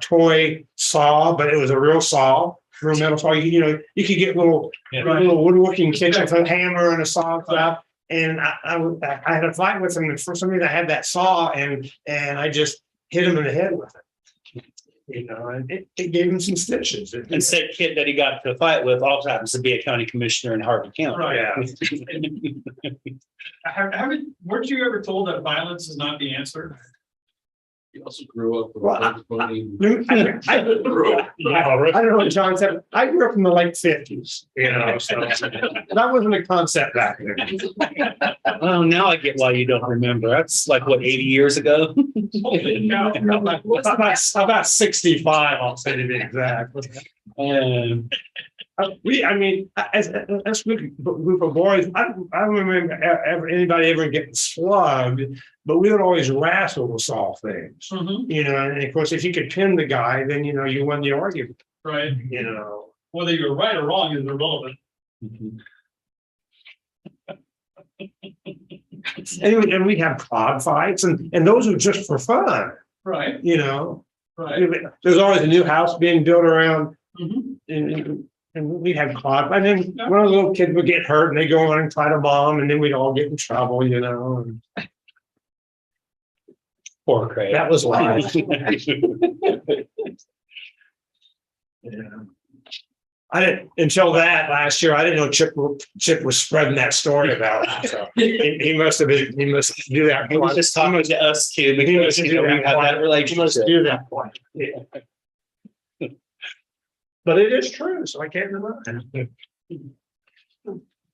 toy saw, but it was a real saw, real metal saw. You could get little woodworking kits with a hammer and a saw and stuff. And I had a fight with him, and for some reason I had that saw, and I just hit him in the head with it. And it gave him some stitches. And said kid that he got to a fight with also happens to be a county commissioner in Harvey County. Right. Yeah. Weren't you ever told that violence is not the answer? You also grew up with Well, a funny. I don't know what John said. I grew up in the late 50s, so that wasn't a concept back then. Oh, now I get why you don't remember. That's like what, 80 years ago? About 65, I'll say to be exact. As a group of boys, I don't remember anybody ever getting slugged, but we would always wrestle to solve things. And of course, if you could pin the guy, then you won the argument. Right. Whether you're right or wrong is irrelevant. And we'd have clod fights, and those were just for fun. Right. Right. There's always a new house being built around, and we'd have clod. And then one of the little kids would get hurt, and they go on and try to bomb, and then we'd all get in trouble. And Poor Craig. that was life. I didn't until that last year. I didn't know Chip was spreading that story about it. So he must do that. He was just talking to us too, because we have that relationship. Do that point. Yeah. But it is true, so I can't deny it.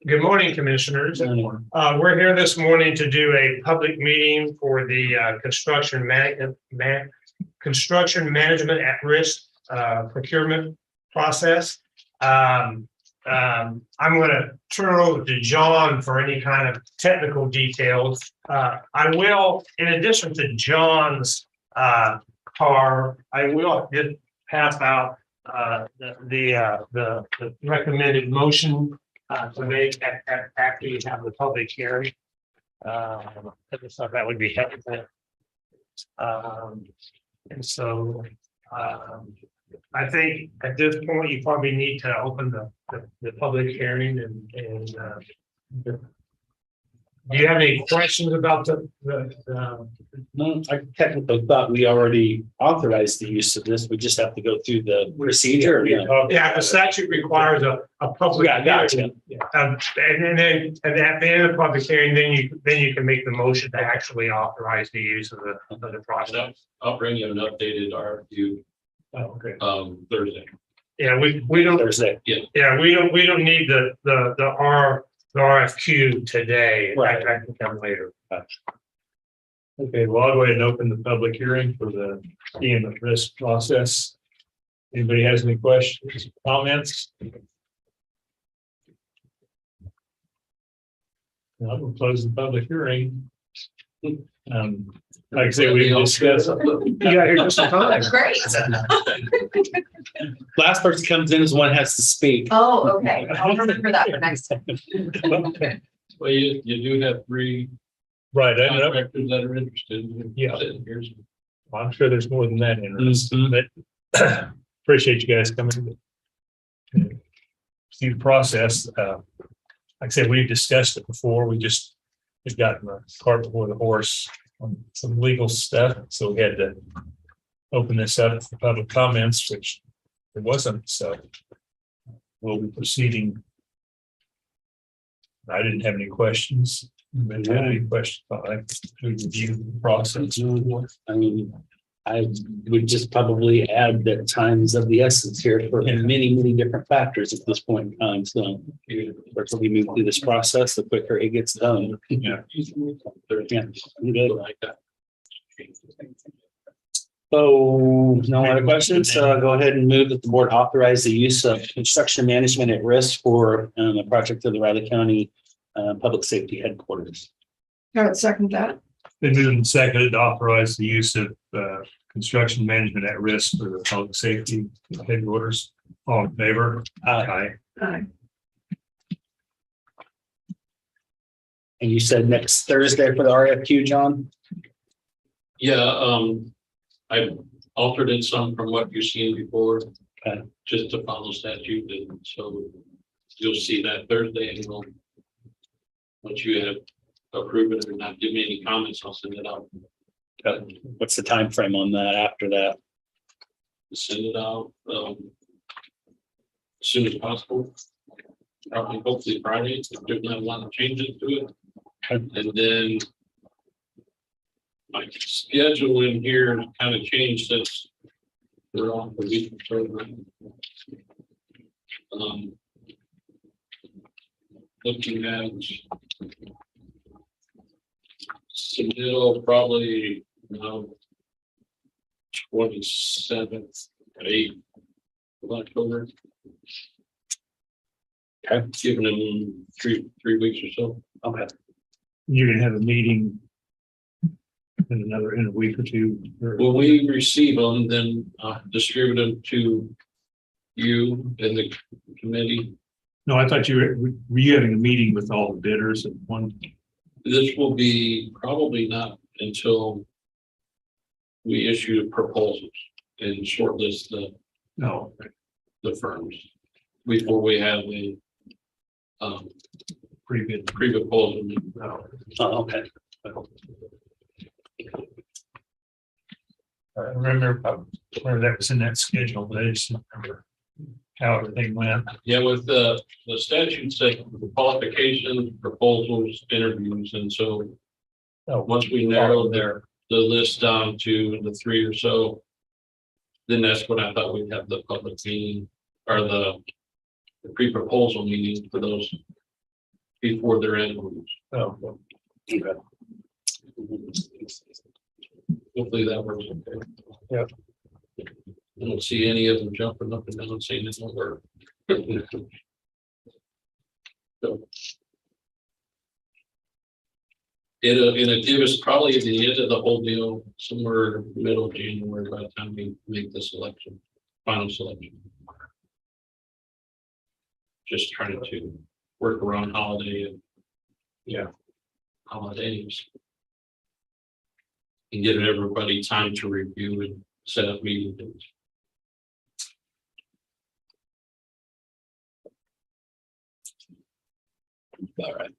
Good morning, commissioners. We're here this morning to do a public meeting for the construction management at risk procurement process. I'm going to turn it over to John for any kind of technical details. I will, in addition to John's car, I will just pass out the recommended motion to make after you have the public hearing. I just thought that would be helpful. And so I think at this point, you probably need to open the public hearing do you have any questions about No, I technically thought we already authorized the use of this. We just have to go through the procedure. Yeah, the statute requires a public. Yeah, gotcha. And then at the end of the public hearing, then you can make the motion to actually authorize the use of the process. I'll bring you an updated RFQ, Okay. Thursday. Yeah, we don't. Thursday. Yeah, we don't need the RFQ today. Right. That can come later. Okay, well, I'll go ahead and open the public hearing for the EM risk process. Anybody has any questions, comments? I will close the public hearing. Like I say, we discussed. You got here just in time. Great. Last person comes in is one that has to speak. Oh, okay. I'll remember that for next time. Well, you do have 3 Right, I know. contractors that are interested. Yeah. Here's I'm sure there's more than that interest, Mhm. but appreciate you guys coming. to See the process. Like I said, we've discussed it before. We've gotten the cart before the horse on some legal stuff. So we had to open this up for public comments, which there wasn't. So we'll be proceeding. I didn't have any questions. Anybody have any questions? I review the process. I mean, I would just probably add that time's of the essence here for many, many different factors at this point in time. So the quicker we move through this process, the quicker it gets done. Yeah. Yeah. Like that. So no other questions. So I'll go ahead and move that the board authorize the use of construction management at risk for a project of the Riley County Public Safety Headquarters. I would second that. Been moved and seconded to authorize the use of construction management at risk for the public safety headquarters. All in favor? Aye. Aye. And you said next Thursday for the RFQ, John? Yeah, I altered it some from what you've seen before. Okay. Just to follow statute, and so you'll see that Thursday, and we'll, once you have approved it or not, give me any comments, I'll send it out. What's the time frame on that after that? Send it out, as soon as possible. Probably hopefully Friday, if there's not a lot of changes to it. And then my schedule in here kind of changed since we're on the week program. Looking at submittal probably 27th at 8th of October. Okay. Giving them three weeks or so. Okay. You're gonna have a meeting in a week or two. When we receive them, then distribute them to you and the committee. No, I thought were you having a meeting with all the bidders at one? This will be probably not until we issue proposals and shortlist No. the firms before we have a Pretty good. pre-proposal. No. Oh, okay. I remember that was in that schedule, but I just don't remember how everything went. Yeah, with the statute say qualifications, proposals, interviews, and so once we narrow the list down to the 3 or so, then that's when I thought we'd have the public meeting or the pre-proposal meeting for those before their interviews. Oh, Okay. Hopefully that works okay. Yep. I don't see any of them jumping up and down saying it's not work. So. It'll give us probably at the end of the whole deal, somewhere middle of January by the time we make the selection, final selection. Just trying to work around holiday and holidays. And give everybody time to review and set up meeting dates. All right.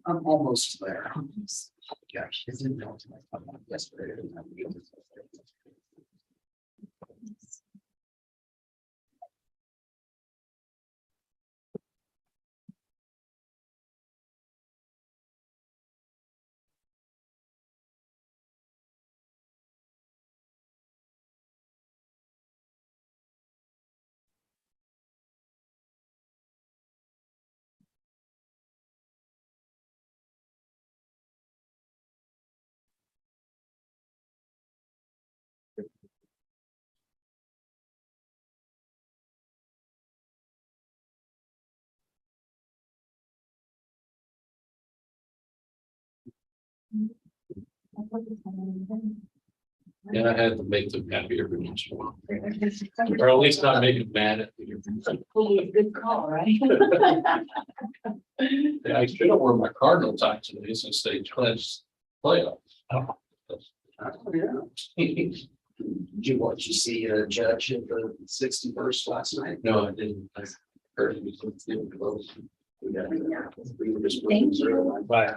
I'm almost there. Gosh, it's in yesterday. And I had to make them happy every once in a while. Or at least not make them mad at me. Good call, right? I should have worn my Cardinal tie today since they pledged playoffs. Did you see a judge at the 61st last night? No, I didn't. I heard it was close. We were just. Thank you. Right.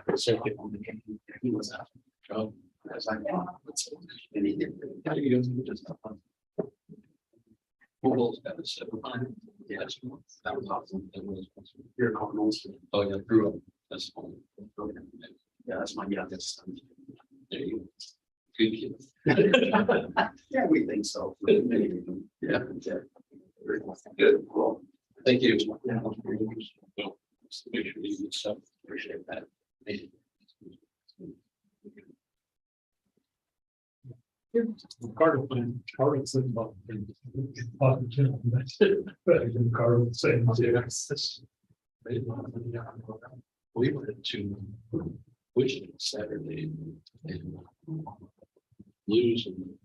He was out. Oh, I was like, oh, what's. And he did. how do you just? Bull's got a 700. Yeah, That was awesome. That was awesome. you're Cardinals. Oh, yeah, I grew up. That's fun. Yeah, that's my youngest son. There you go. Good kid. Yeah, we think so. Yeah. Good. Well, thank you. Yeah. Well, make sure you get stuff. Appreciate that. Carter plan, Carter said about. Carter saying. We went to Wichita Saturday and Blues and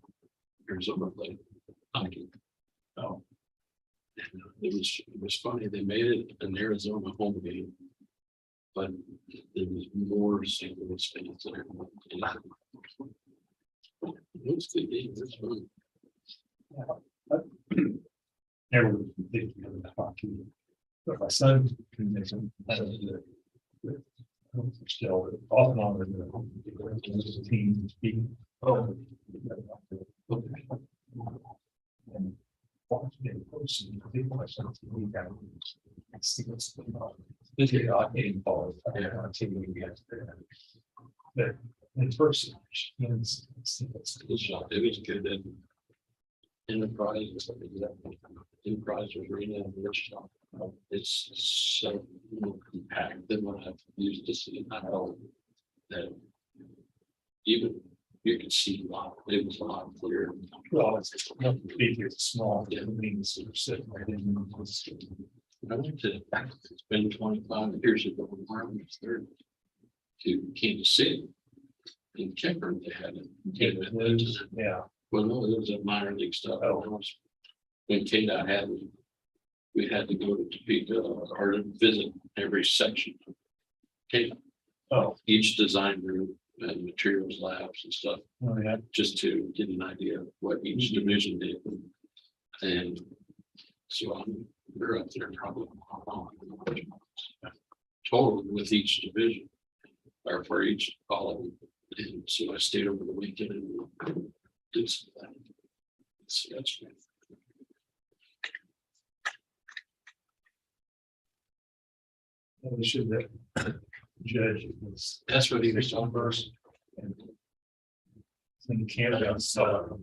Arizona played hockey. Oh. And it was funny, they made it an Arizona home game. But there was more St. Louis fans there. It was a good game, it was fun. Never was thinking of the hockey. But my son. Still off and on the team speaking. Oh. And watch them close and big questions. We got. See what's going on. This is not getting involved. On TV yesterday. But in first. It was good. And Enterprise was arena in Wichita. It's so compact than what I've used to see. I know that even you can see a lot. It was a lot clearer. Well, it's nothing big, it's small. It means we're sitting right in. I went to, it's been 25 years ago, when I was there to Kansas City. In Kemper, they had it. Yeah. Well, no, it was a minor league stuff. When KDOT had, we had to go to Topeka or to visit every section. Okay, each design group and materials labs and stuff, Oh, yeah. just to get an idea of what each division did. And so we're up there probably total with each division or for each column. And so I stayed over the weekend and did some of that. So that's good. We should have judge was. That's what he was talking about. In Canada, so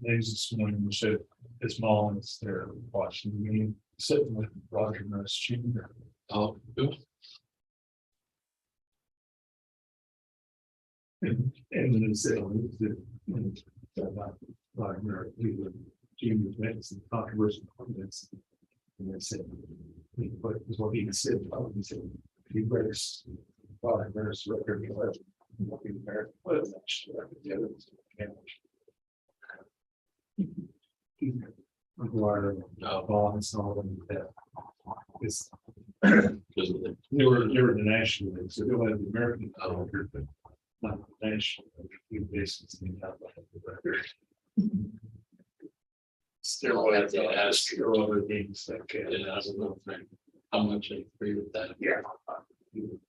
news this morning showed his mom is there watching the game, sitting with Roger Nurse Jr. Oh, good. And then they said, about Roger, he would Jr. makes some controversial comments. And they said, what was what he said, he said, he breaks Roger Nurse record. Bonds and all of that. It's they were the national league, so they wanted the American record, but not the national league basis. Still have to ask All other games like Yeah, I don't know how much I agree with that. yeah.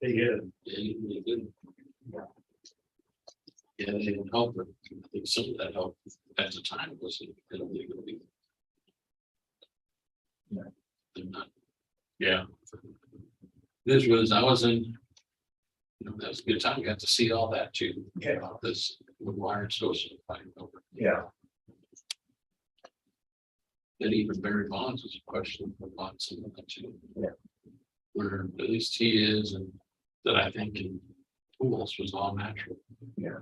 They had Yeah, they didn't. Yeah, they didn't help it. I think some of that help at the time was illegally. Yeah. They're not. Yeah. This was, I was in. That was a good time. You got to see all that too. Yeah. This with wired social fighting over. yeah. And even Barry Bonds was a question about some of that too. Yeah. Where at least he is, and that I think in Pools was all natural. Yeah.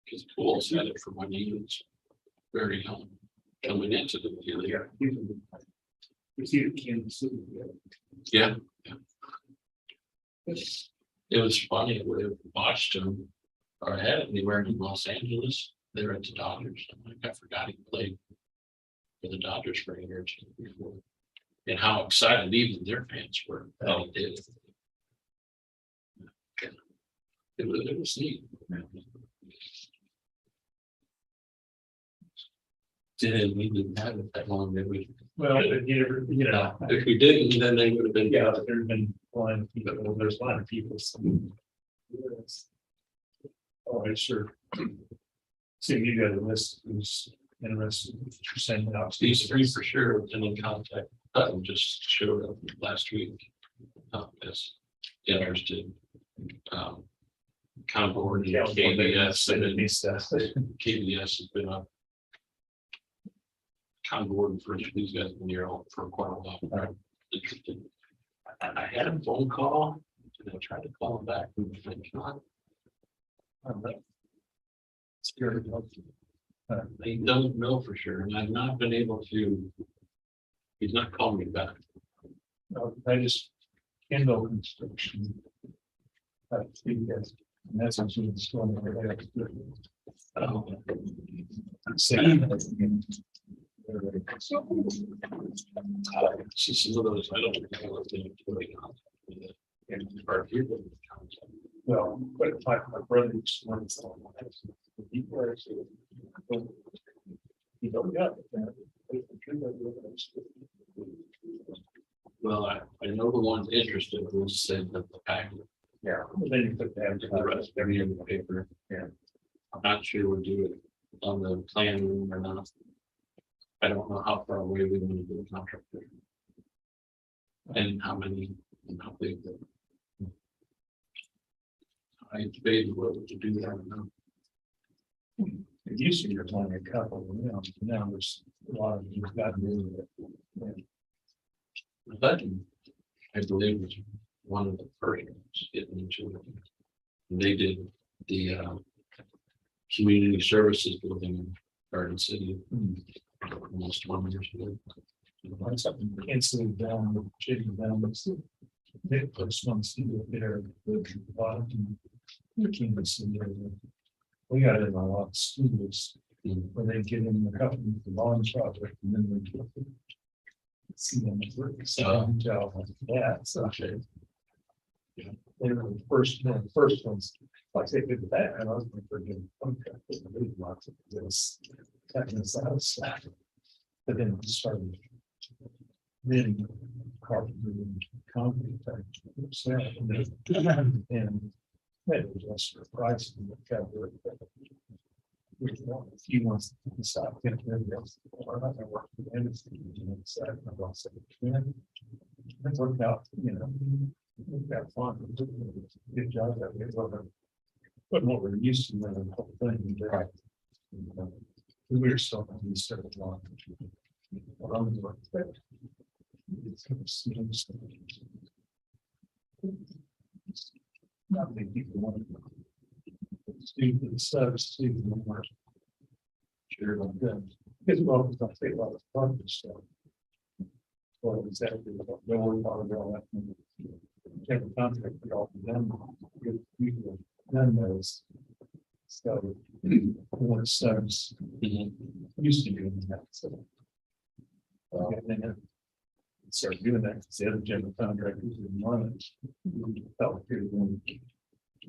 Because Pools had it from when he was very young, coming into the league. Yeah. You see the Kansas City. Yeah. It was funny, we watched him, or had it anywhere in Los Angeles, they were at the Dodgers. I'm like, I forgot he played for the Dodgers for a year or two before. And how excited even their fans were that he did. It was neat. We didn't have it that long, did we? Well, but you know, If we didn't, then they would have been. yeah, there's been one, people, there's a lot of people. Yes. Oh, I sure. See, you got a list who's interested, you're sending out. These three for sure was in contact. Hutton just showed up last week. As interested. Concord and KBS and then KBS has been up. Concord for these guys have been here for quite a while. Interested. I had a phone call and I tried to call him back and I think not. They don't know for sure, and I've not been able to. He's not calling me back. I just Kindle construction. And that's actually the storm. See some of those, I don't know what they're doing. Are people. Well, but my brother used to run some. You don't got it. Well, I know the ones interested who said that the packet. Yeah. Then you put that. The rest every in the paper. Yeah. I'm not sure we'll do it on the plan room or not. I don't know how far away we want to do the contract. And how many and how big. I debated whether to do that or not. It used to be only a couple, now there's a lot of you've got to do it. But I believe was one of the first ones getting into it. And they did the community services building in Garden City almost 20 years ago. Something instantly down, shitting down, they put some steel there, the bottom. We got it in a lot of schools, When they get in the company, the lawn project, and then we. See them at work, so yeah, so. They were the first ones, like they did that, and I was going to forget. Lots of this. But then it started. Then carpentry and concrete. And that was just a price. If you want to decide, everybody else, or not gonna work for the industry, you know, decide, I'm gonna say, yeah, it worked out, you know, we got fun. Good job that we were, but what we're used to, the whole thing, right? We're still going to be started on. It's kind of smooth stuff. Not many people want to. Student subs to the sure about them. Because well, it's not take a lot of fun and stuff. Well, exactly what no one thought about that. Take the contract for all of them. Good people, none knows. So one subs used to doing that. So and then start doing that because the other general contractors didn't want it. Felt like they were going to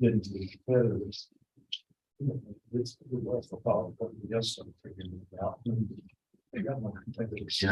get into the competitors. It's was the problem, but the other stuff figuring it out. They got more competitors.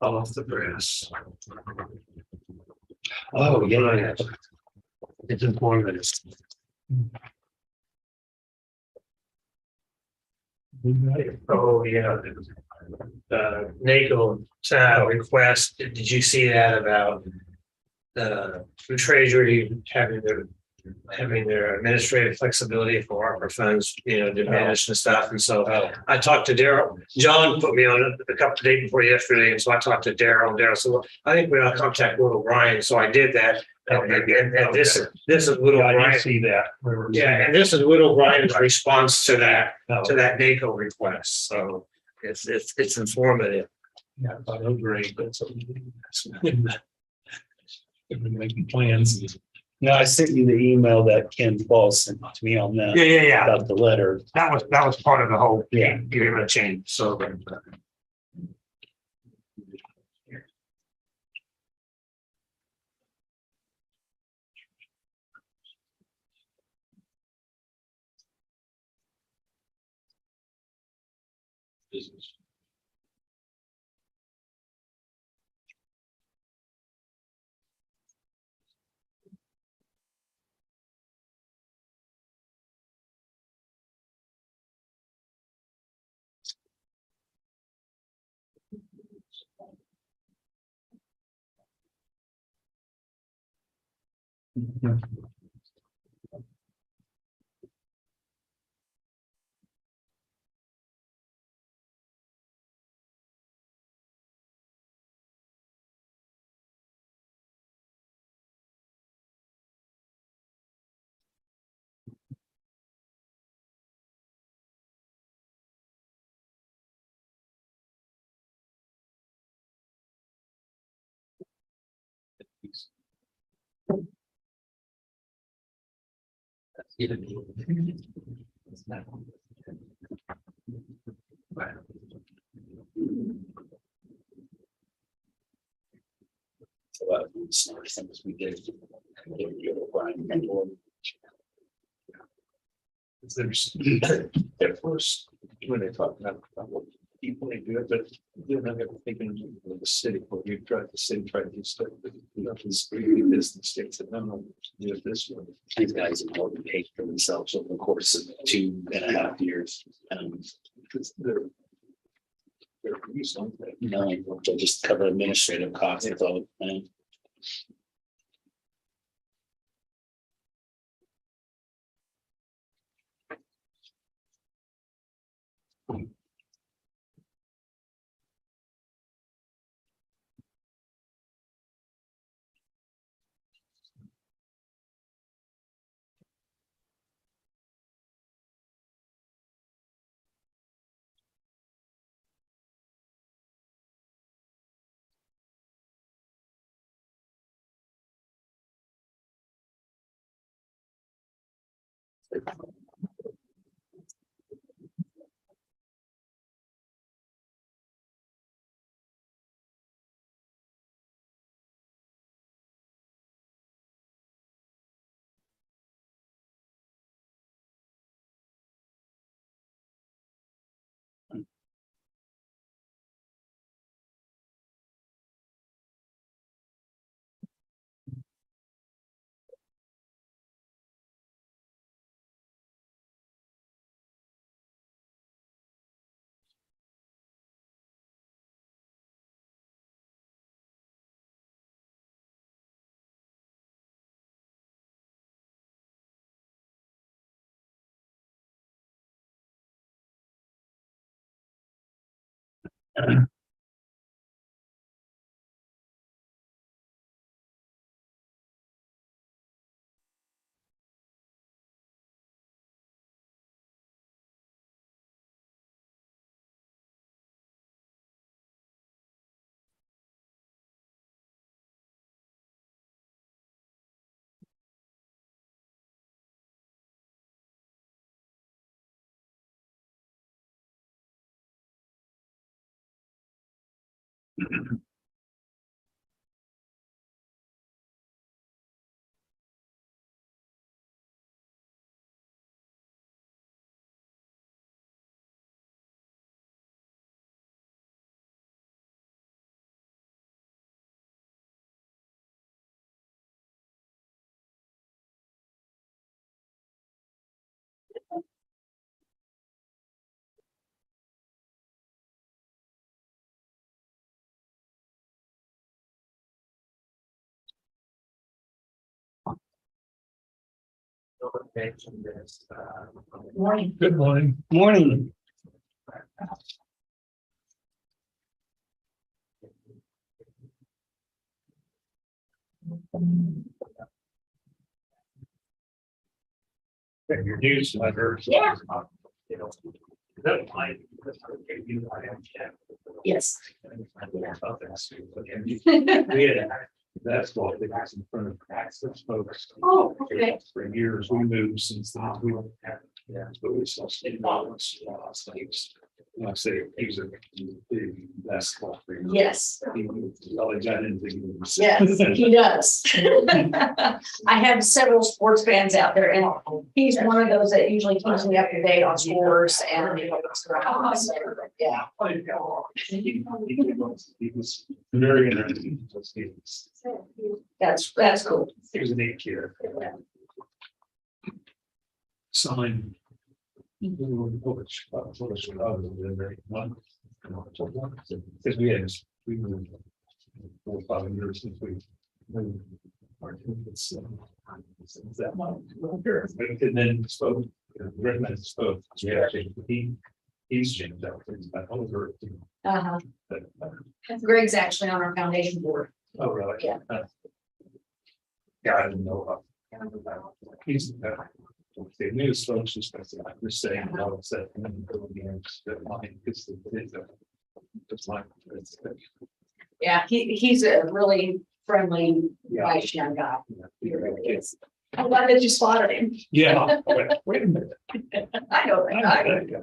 Off the press. Oh, yeah. It's informative. Oh, yeah. NACO request, did you see that about the treasury having their administrative flexibility for ARPA funds, you know, diminished and stuff. And so I talked to Daryl. John put me on it a couple of days before yesterday. And so I talked to Daryl, and Daryl said, well, I think we're going to contact Will O'Brien. So I did that. And this is Will O'Brien. See that. Yeah, and this is Will O'Brien's response to that NACO request. So it's informative. Yeah, I don't agree, but it's. They've been making plans. No, I sent you the email that Ken Paul sent to me on that. Yeah. About the letter. That was part of the whole, Yeah. give him a change, so. Business. Smart things we did. It's interesting. At first, when they talk about what people they do it, but then I got thinking of the city, what you tried, the city tried to do stuff, but nothing's really business states that no, do it this way. These guys have more than paid for themselves over the course of 2.5 years. Because they're used on that. They'll just cover administrative costs. That's all. Morning. Good morning. Morning. Your newsletter. Yeah. That might. Yes. That's what they got in front of access folks. Oh, okay. For years, we moved since then, we don't have, but we still stay balance. Like I say, he's a big basketball player. Yes, He always got into games. yes, he does. I have several sports fans out there and he's one of those that usually keeps me up to date on scores and what's going on. So, yeah. He was very interesting. That's cool. He was a neat kid. Signed. Because we had, we moved 4 or 5 years since we moved. It's that much. And then spoke, recommended spoke. Yeah, he's changed out things back over. Uh-huh. Greg's actually on our foundation board. Oh, really? Yeah. Yeah, I didn't know. He's. The news folks just saying, no, it's that. It's mine. Yeah, he's a really friendly, nice young guy. He really is. I'm glad that you spotted him. Yeah. Wait a minute. I know that guy.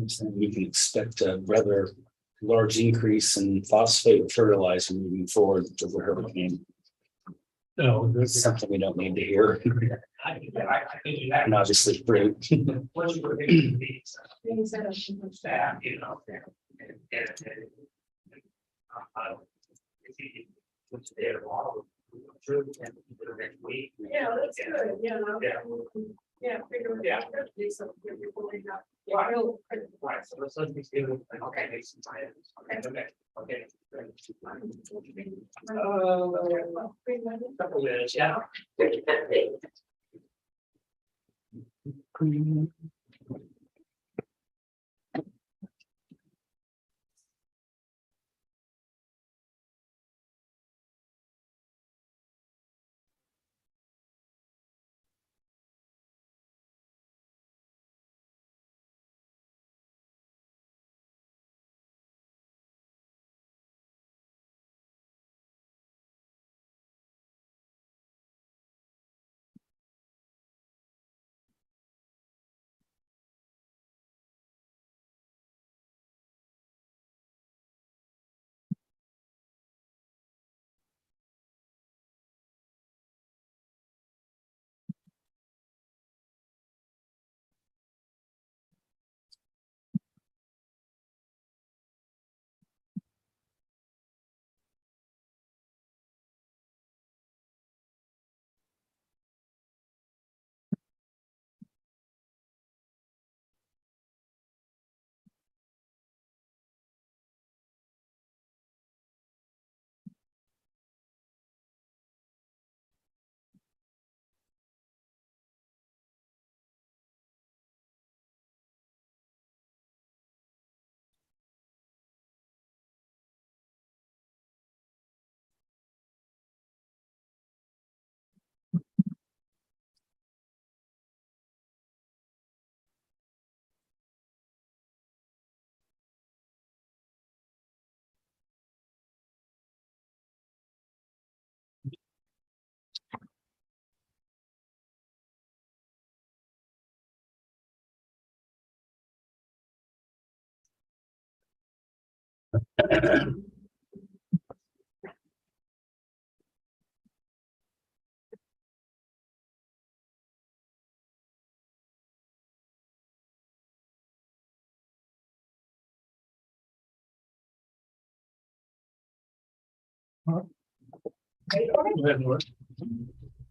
So we can expect a rather large increase in phosphate fertilizer moving forward to the hurricane. No, It's something we don't need to hear. And obviously fruit. Yeah, that's good, yeah. Yeah. Right, so let's be still. Okay, make some time. Okay. Couple minutes, yeah.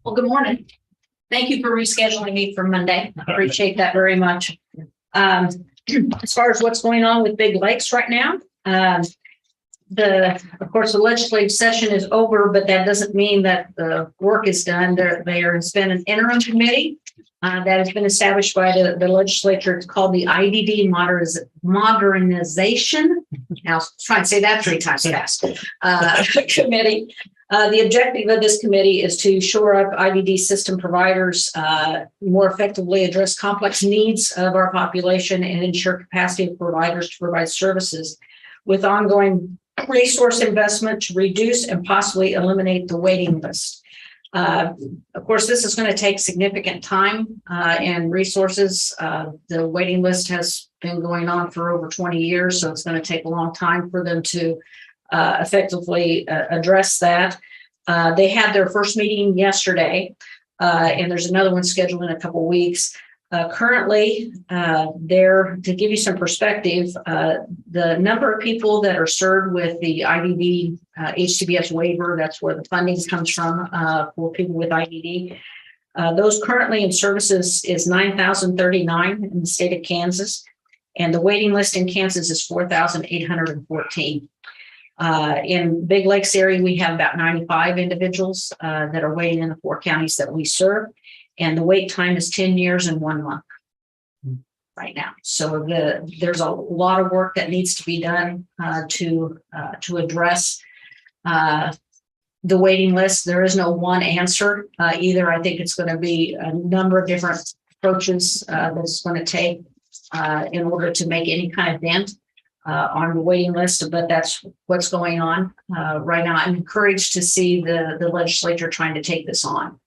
Well, good morning. Thank you for rescheduling me for Monday. I appreciate that very much. As far as what's going on with Big Lakes right now, of course, the legislative session is over, but that doesn't mean that the work is done. There's been an interim committee that has been established by the legislature. It's called the IDD Modernization. Now, I'll try and say that 3 times fast. Committee. The objective of this committee is to shore up IDD system providers, more effectively address complex needs of our population, and ensure capacity of providers to provide services with ongoing resource investment to reduce and possibly eliminate the waiting list. Of course, this is going to take significant time and resources. The waiting list has been going on for over 20 years, so it's going to take a long time for them to effectively address that. They had their first meeting yesterday, and there's another one scheduled in a couple weeks. Currently, there, to give you some perspective, the number of people that are served with the IDD HCBS waiver, that's where the funding comes from for people with IDD. Those currently in services is 9,039 in the state of Kansas, and the waiting list in Kansas is 4,814. In Big Lakes area, we have about 95 individuals that are waiting in the 4 counties that we serve. And the wait time is 10 years and 1 month right now. So there's a lot of work that needs to be done to address the waiting list. There is no one answer either. I think it's going to be a number of different approaches that it's going to take in order to make any kind of dent on the waiting list, but that's what's going on right now. I'm encouraged to see the legislature trying to take this on.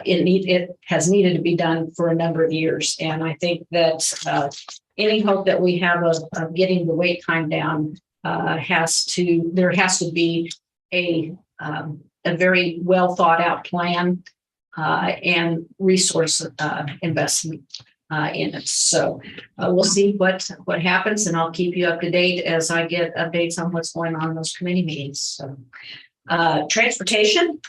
It has needed to be done for a number of years. And I think that any hope that we have of getting the wait time down there has to be a very well thought out plan and resource investment in it. So we'll see what happens, and I'll keep you up to date as I get updates on what's going on in those committee meetings. So transportation.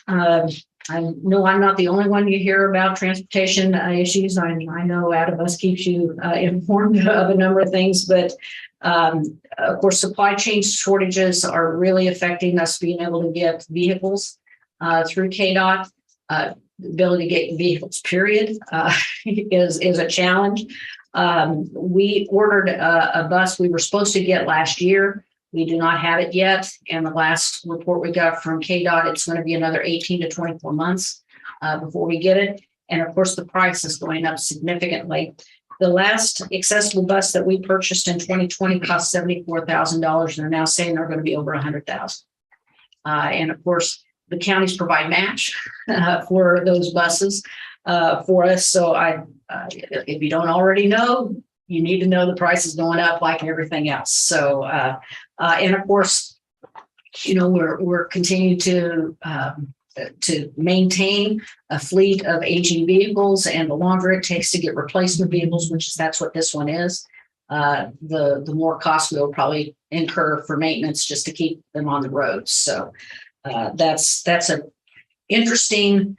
I know I'm not the only one you hear about transportation issues. I know Out of Us keeps you informed of a number of things, but of course, supply chain shortages are really affecting us being able to get vehicles through KDOT. The ability to get vehicles, period, is a challenge. We ordered a bus we were supposed to get last year. We do not have it yet. And the last report we got from KDOT, it's going to be another 18 to 24 months before we get it. And of course, the price is going up significantly. The last accessible bus that we purchased in 2020 cost $74,000. And they're now saying they're going to be over $100,000. And of course, the counties provide match for those buses for us. So if you don't already know, you need to know the price is going up like everything else. So, and of course, you know, we're continuing to maintain a fleet of aging vehicles, and the longer it takes to get replacement vehicles, that's what this one is, the more cost we'll probably incur for maintenance just to keep them on the road. So that's an interesting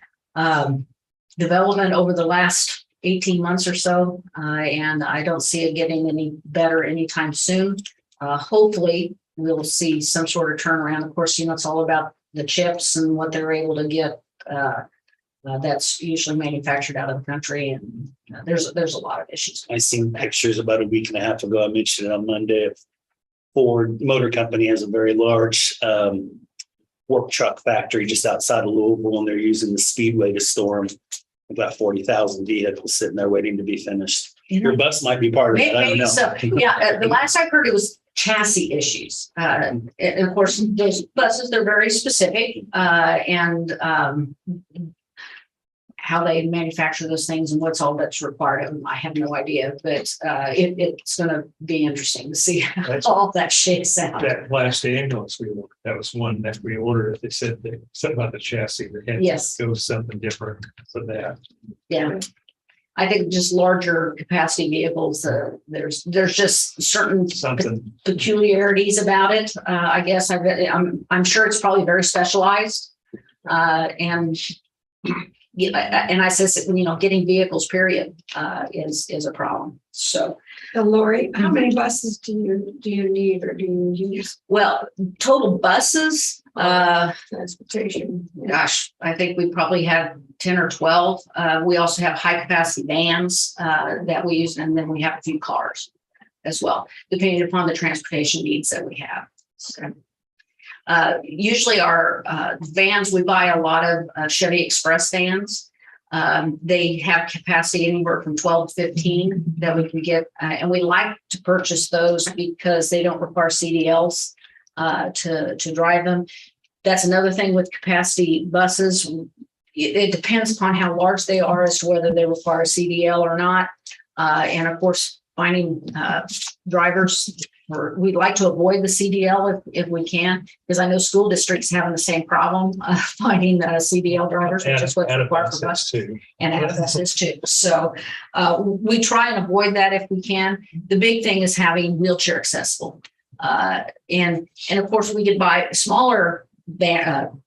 development over the last 18 months or so, and I don't see it getting any better anytime soon. Hopefully, we'll see some sort of turnaround. Of course, you know, it's all about the chips and what they're able to get. That's usually manufactured out of the country, and there's a lot of issues. I seen pictures about a week and a half ago. I mentioned it on Monday. Ford Motor Company has a very large work truck factory just outside of Louisville, and they're using the Speedway to store them. About 40,000 vehicles sitting there waiting to be finished. Your bus might be part of it. I don't know. So, yeah, the last I heard, it was chassis issues. And of course, those buses, they're very specific, and how they manufacture those things and what's all that's required. I have no idea, but it's going to be interesting to see how all that shakes out. That last ambulance we ordered, that was one that we ordered. They said something about the chassis. They had to go something different for that. Yeah. I think just larger capacity vehicles, there's just certain peculiarities about it. I guess I'm sure it's probably very specialized, and I says, you know, getting vehicles, period, is a problem. So, Lori, how many buses do you need or do you use? Well, total buses, transportation. gosh, I think we probably have 10 or 12. We also have high capacity vans that we use, and then we have a few cars as well, depending upon the transportation needs that we have. So, usually our vans, we buy a lot of Chevy Express vans. They have capacity anywhere from 12 to 15 that we can get. And we like to purchase those because they don't require CDLs to drive them. That's another thing with capacity buses. It depends upon how large they are as to whether they require a CDL or not. And of course, finding drivers we'd like to avoid the CDL if we can, because I know school districts having the same problem finding CDL drivers, which is what's required for us too. and access too. So we try and avoid that if we can. The big thing is having wheelchair accessible. And of course we could buy smaller van,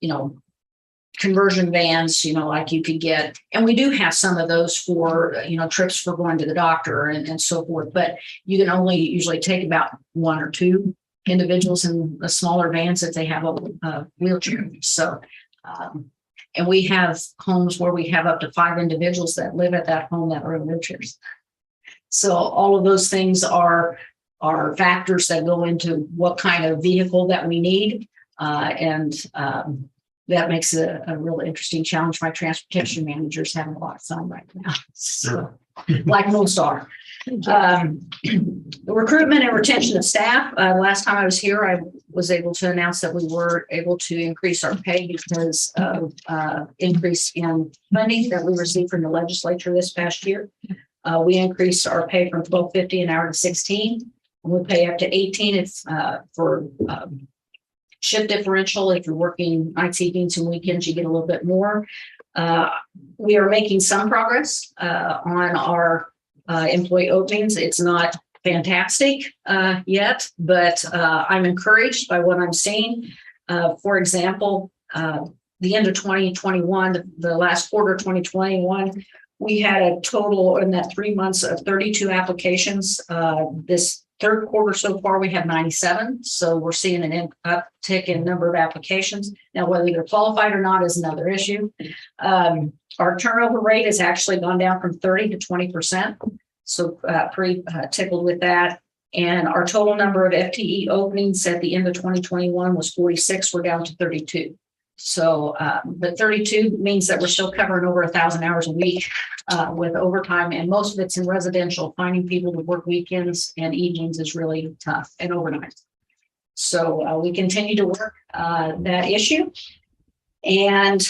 conversion vans, like you could get, and we do have some of those for, trips for going to the doctor and so forth, but you can only usually take about 1 or 2 individuals in the smaller vans if they have a wheelchair. So, and we have homes where we have up to 5 individuals that live at that home that are in wheelchairs. So all of those things are factors that go into what kind of vehicle that we need. That makes it a really interesting challenge. My transportation manager's having a lot of fun right now. So, like most are. The recruitment and retention of staff. Last time I was here, I was able to announce that we were able to increase our pay because of increase in funding that we received from the legislature this past year. We increased our pay from $12.50 an hour to $16. We pay up to $18 for shift differential. If you're working nights, evenings, and weekends, you get a little bit more. We are making some progress on our employee openings. It's not fantastic yet, but I'm encouraged by what I'm seeing. For example, the end of 2021, the last quarter of 2021, we had a total in that 3 months of 32 applications. This third quarter so far, we have 97. So we're seeing an uptick in number of applications. Now, whether they're qualified or not is another issue. Our turnover rate has actually gone down from 30 to 20%. So pretty tickled with that. And our total number of FTE openings at the end of 2021 was 46. We're down to 32. So, but 32 means that we're still covering over 1,000 hours a week with overtime, and most of it's in residential. Finding people to work weekends and evenings is really tough, and overnight. So we continue to work that issue. And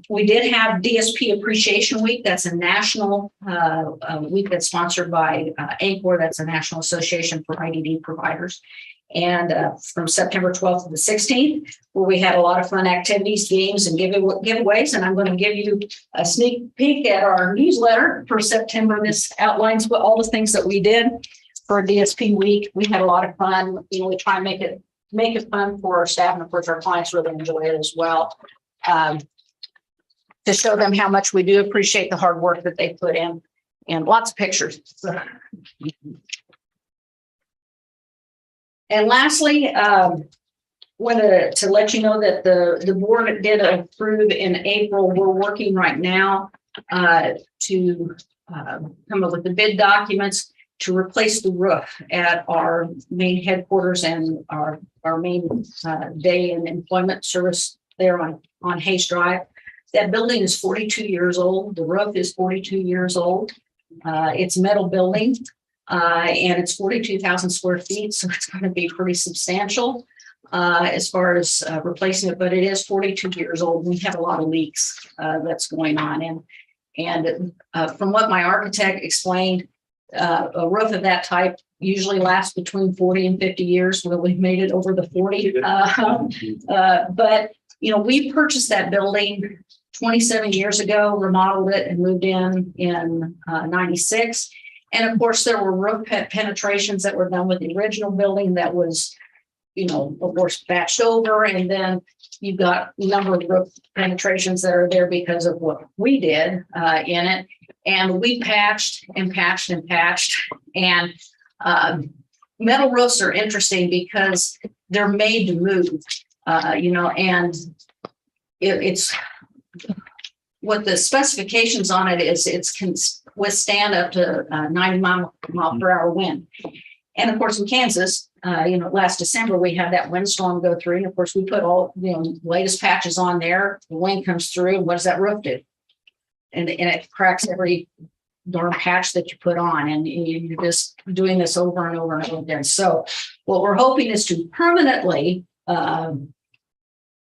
we did have DSP Appreciation Week. That's a national week that's sponsored by ANCOR. That's a National Association for IDD Providers. And from September 12th to the 16th, where we had a lot of fun activities, games, and giveaways. And I'm going to give you a sneak peek at our newsletter for September. This outlines what all the things that we did for DSP week. We had a lot of fun. We try and make it fun for our staff, and of course our clients really enjoy it as well. To show them how much we do appreciate the hard work that they put in, and lots of pictures. And lastly, wanted to let you know that the board did approve in April. We're working right now to come up with the bid documents to replace the roof at our main headquarters and our main day and employment service there on Hayes Drive. That building is 42 years old. The roof is 42 years old. It's a metal building. And it's 42,000 square feet, so it's going to be pretty substantial as far as replacing it. But it is 42 years old. We have a lot of leaks that's going on, and from what my architect explained, a roof of that type usually lasts between 40 and 50 years. Well, we've made it over the 40. But we purchased that building 27 years ago, remodeled it, and moved in 96. And of course, there were roof penetrations that were done with the original building that was, of course, patched over. And then you've got a number of roof penetrations that are there because of what we did in it. And we patched and patched and patched. And metal roofs are interesting because they're made to move, and it's what the specifications on it is. It's withstand up to 90 mile per hour wind. And of course, in Kansas, last December, we had that windstorm go through. And of course, we put all, latest patches on there. The wind comes through. And what does that roof do? And it cracks every darn patch that you put on. And you're just doing this over and over and over again. So what we're hoping is to permanently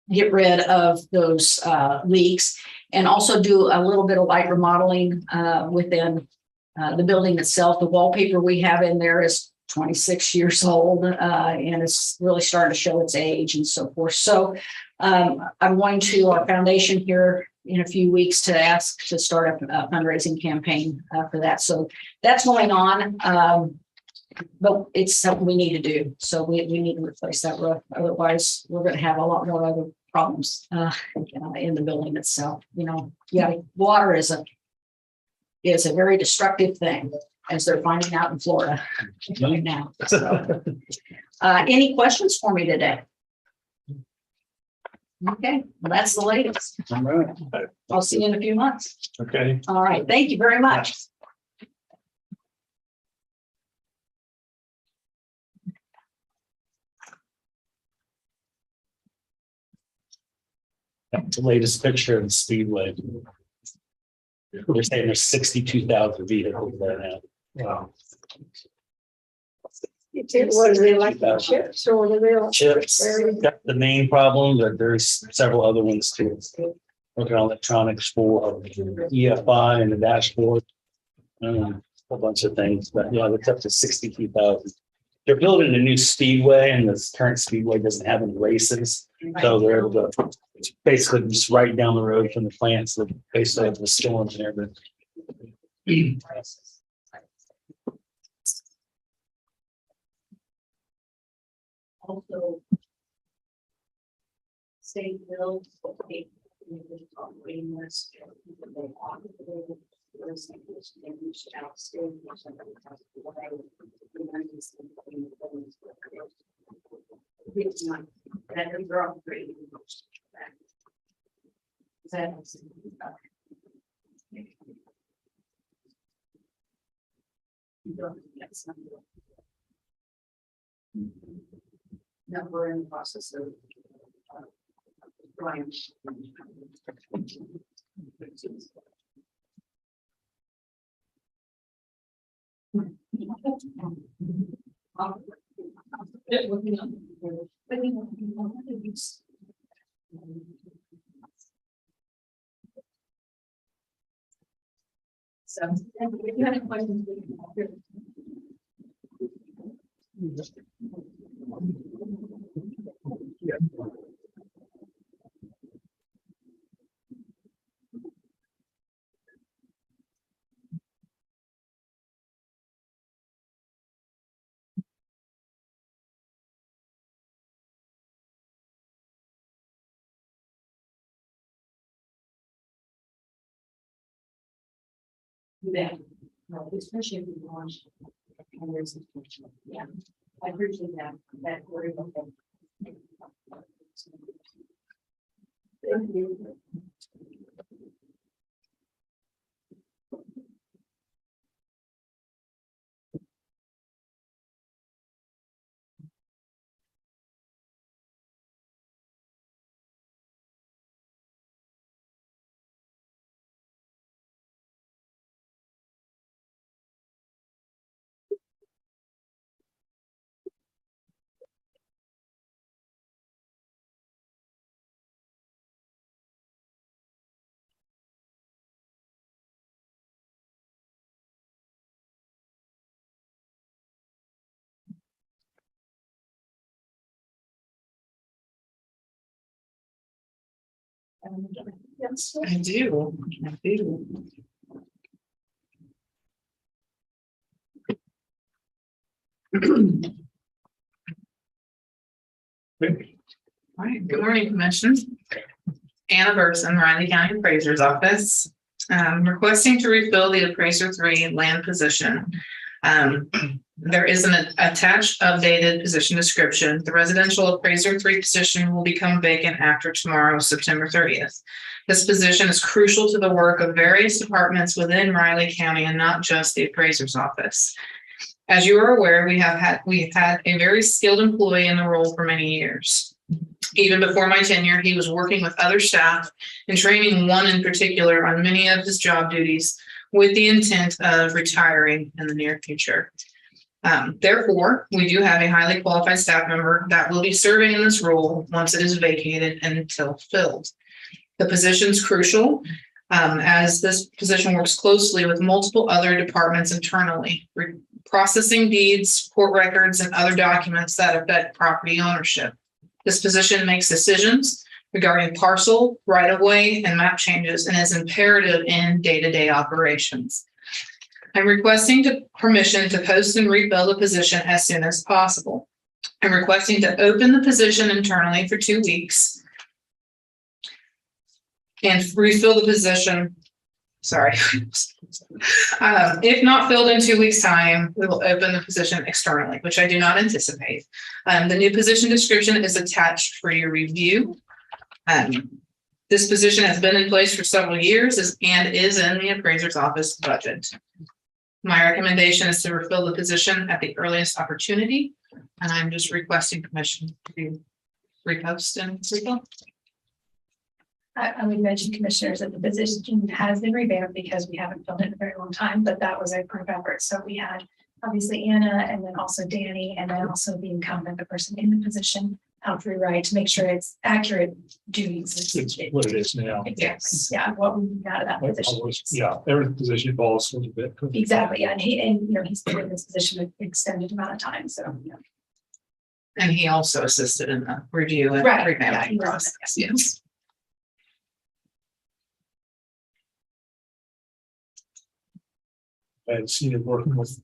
get rid of those leaks, and also do a little bit of light remodeling within the building itself. The wallpaper we have in there is 26 years old, and it's really starting to show its age and so forth. So I'm going to our foundation here in a few weeks to ask to start a fundraising campaign for that. So that's going on. But it's something we need to do. So we need to replace that roof. Otherwise, we're going to have a lot more other problems in the building itself. Water is a very destructive thing, as they're finding out in Florida right now. So, any questions for me today? Okay, well, that's the latest. All right. I'll see you in a few months. Okay. All right, thank you very much. That's the latest picture of the Speedway. They're saying there's 62,000 vehicles there now. Wow. What do they like, the chips or what do they like? Chips, that's the main problem, but there's several other ones too. Working on electronics for EFI and the dashboard. A bunch of things, but yeah, it's up to 62,000. They're building a new speedway, and this current speedway doesn't have any races. So they're able to, it's basically just right down the road from the plants, so basically have the storms and everything. Also, state bills, operating list. That is wrong. Number in the process of Brian. So, if you have any questions, yeah, no, especially if you launch. Yeah, I appreciate that. That very much. Thank you. Yes, I do. I do. All right, good morning, Commission. Anna Burson, Riley County Appraiser's Office. Requesting to refill the Appraiser 3 land position. There is an attached updated position description. The residential Appraiser 3 position will become vacant after tomorrow, September 30th. This position is crucial to the work of various departments within Riley County and not just the Appraiser's Office. As you are aware, we've had a very skilled employee in the role for many years. Even before my tenure, he was working with other staff and training one in particular on many of his job duties with the intent of retiring in the near future. Therefore, we do have a highly qualified staff member that will be serving in this role once it is vacated and until filled. The position is crucial as this position works closely with multiple other departments internally, processing deeds, court records, and other documents that affect property ownership. This position makes decisions regarding parcel, right-of-way, and map changes and is imperative in day-to-day operations. I'm requesting permission to post and refill the position as soon as possible. I'm requesting to open the position internally for 2 weeks and refill the position. Sorry. If not filled in 2 weeks' time, we will open the position externally, which I do not anticipate. The new position description is attached for your review. This position has been in place for several years and is in the appraiser's office budget. My recommendation is to refill the position at the earliest opportunity, and I'm just requesting permission to repost and refill. I would mention, commissioners, that the position has been revamped because we haven't filled it in a very long time, but that was a group effort. So we had obviously Anna, and then also Danny, and then also the incumbent, the person in the position, helped rewrite to make sure it's accurate duties. It's what it is now. Exactly. Yeah, what we got out of that position. Yeah, every position evolves a little bit. Exactly. Yeah, and he's been in this position an extended amount of time. So yeah. And he also assisted in the review and Right, yeah, revamping he was. process. Yes. I've seen it working with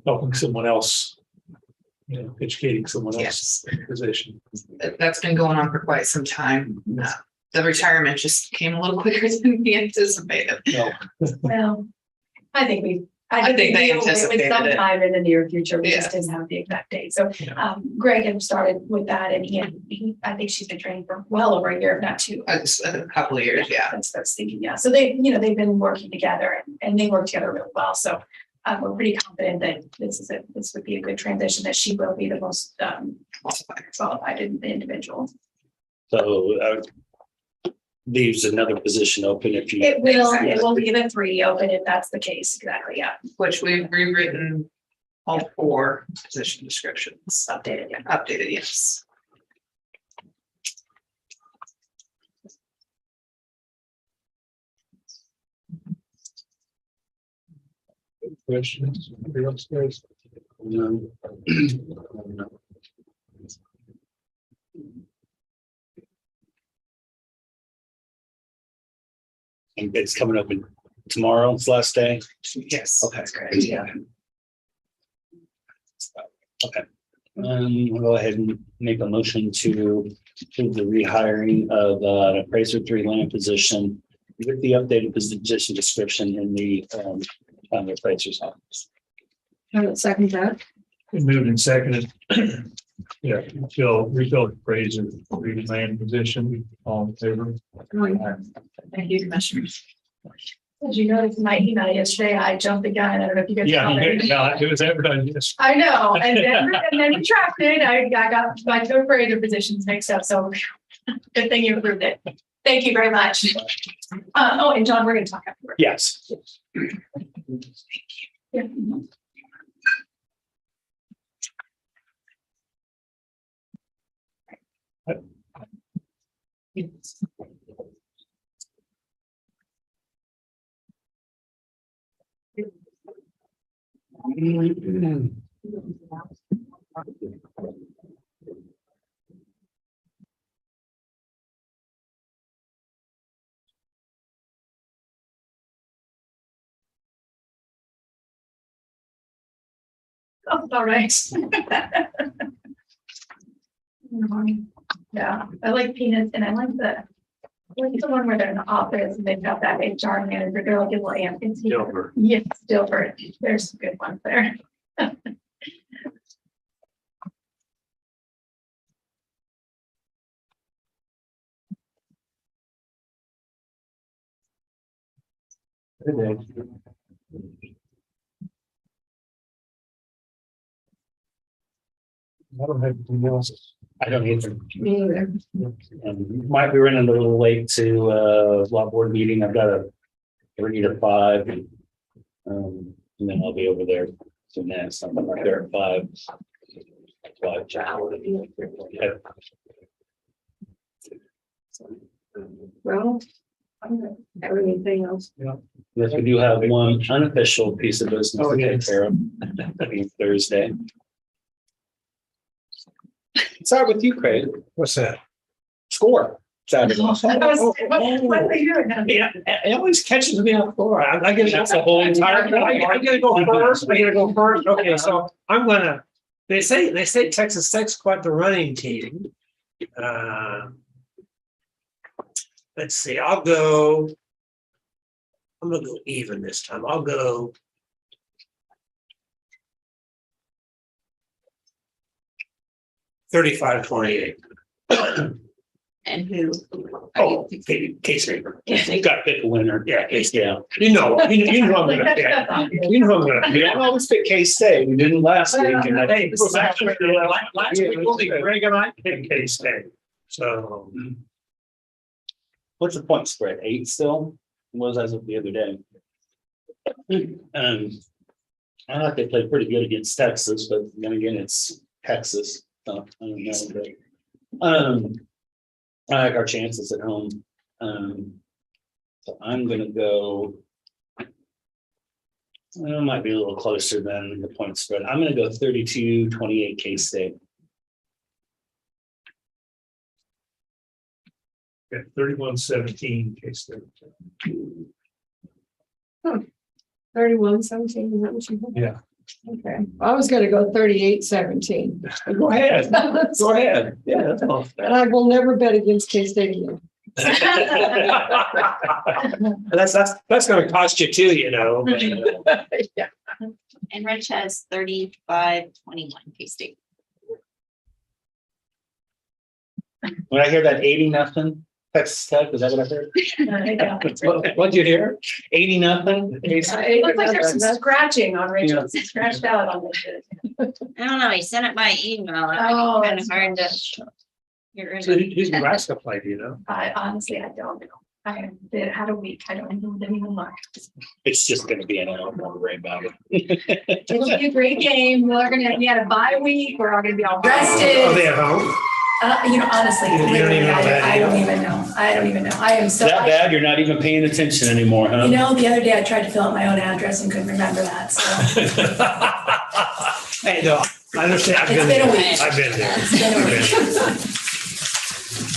helping someone else, educating someone else position. That's been going on for quite some time. The retirement just came a little quicker than we anticipated. No, Well, I think they anticipated it. sometime in the near future. We Yeah. just didn't have the exact date. So Yeah. Greg had started with that, and I think she's been training for well over a year, if not two. A couple of years, yeah. That's thinking, yeah. So they've been working together and they work together really well. So we're pretty confident that this would be a good transition, that she will be the most qualified individual. So leaves another position open if you. It will be the 3 open if that's the case. Exactly, yeah. Which we've rewritten all 4 position descriptions. Updated, yeah. Updated, yes. questions? Anybody else, guys? No. And it's coming open tomorrow, it's last day. Yes. Okay. That's great, yeah. Okay. We'll go ahead and make a motion to approve the rehiring of an appraiser 3 land position with the updated position description in the appraiser's office. I would second that. Been moved and seconded. Yeah, refill the phrase of land position, all in favor. Thank you, Commissioners. As you noticed in my email yesterday, I jumped the gun. I don't know if you guys. Yeah, saw that. yeah, it was advertised, yes. I know, and then you tracked it. I got my 2 appraiser positions mixed up, so good thing you approved it. Thank you very much. And John, we're gonna talk afterwards. Yes. Yeah. Oh, all right. Yeah, I like peanuts, and I like the one where they're in the office and they've got that HR manager, they're like a little amp. Dilbert. Yes, Dilbert. There's some good ones there. I don't have anything else. I don't either. Me either. Might be running a little late to law board meeting. I've got a 3 to 5. And then I'll be over there soon as something like there at 5. Well, Have anything else? Yes, we do have one unofficial piece of business to Okay. take care of. That'll be Thursday. Start with you, Craig. What's that? Score. Saturday. What are they doing? Yeah, it always catches me off guard. I get That's the whole entire. I gotta go first. I gotta go first. Okay, so I'm gonna, they say Texas Tech's quite the running team. Let's see, I'm gonna go even this time. I'll go 35-28. And who? Oh, K-State. Got to pick a winner. Yeah, K-State. Yeah. You know who I'm gonna pick. You know who I'm gonna We pick. don't always pick K-State. We didn't last week. And I Hey, think last week, only Greg and I picked K-State. So, what's the point spread? 8 still? What was as of the other day? I thought they played pretty good against Texas, but then again, it's Texas. So I don't know. But, I like our chances at home. So I'm gonna go. It might be a little closer than the point spread. I'm gonna go 32-28 K-State. 31-17 K-State. 31-17, is that what you think? Yeah. Okay, I was gonna go 38-17. go ahead, go ahead. Yeah, that's all. But I will never bet against K-State again. That's gonna cost you too, you know. Yeah. And Rich has 35-21 K-State. When I hear that 80-0 Texas Tech, is that what I heard? What'd you hear? 80-0. It looks like there's some scratching on Rachel, some scratched out on this. I don't know, he sent it by email. Oh, Kind that's of hard to. Get rid So of. who's Nebraska play, do you know? I honestly don't know. I had a week. I didn't even look. It's just gonna be an hour, don't worry about it. It'll be a great game. We had a bye week. We're all gonna be all Are they rested. at home? Honestly, You don't literally, even know that I don't even know. I don't even know. I am so. That bad, you're not even paying attention anymore, huh? You know, the other day I tried to fill out my own address and couldn't remember that, so. Hey, no, I understand. I've It's been been a there. week. I've been there. It's been a I've week. been there.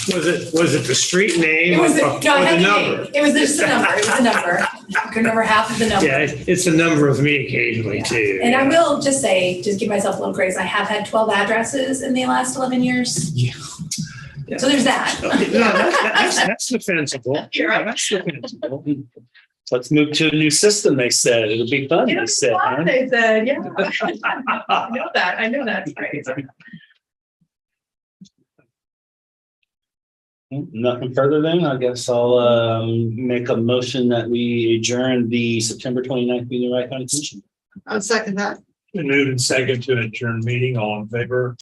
Was it the street name It or was, the no, I had the number? name. It was just the number. It was the number. I couldn't remember half of the number. Yeah, it's a number with me occasionally too. And I will just say, just give myself a little grace. I have had 12 addresses in the last 11 years. Yeah. So there's that. No, that's defensible. Yeah, that's defensible. Let's move to a new system, they said. It'll be fun, they said. huh? They said, yeah. I know that. I know that's right. Nothing further then. I guess I'll make a motion that we adjourn the September 29th meeting of the Wright County Commission. I'll second that. Been moved and second to adjourn meeting, all in favor?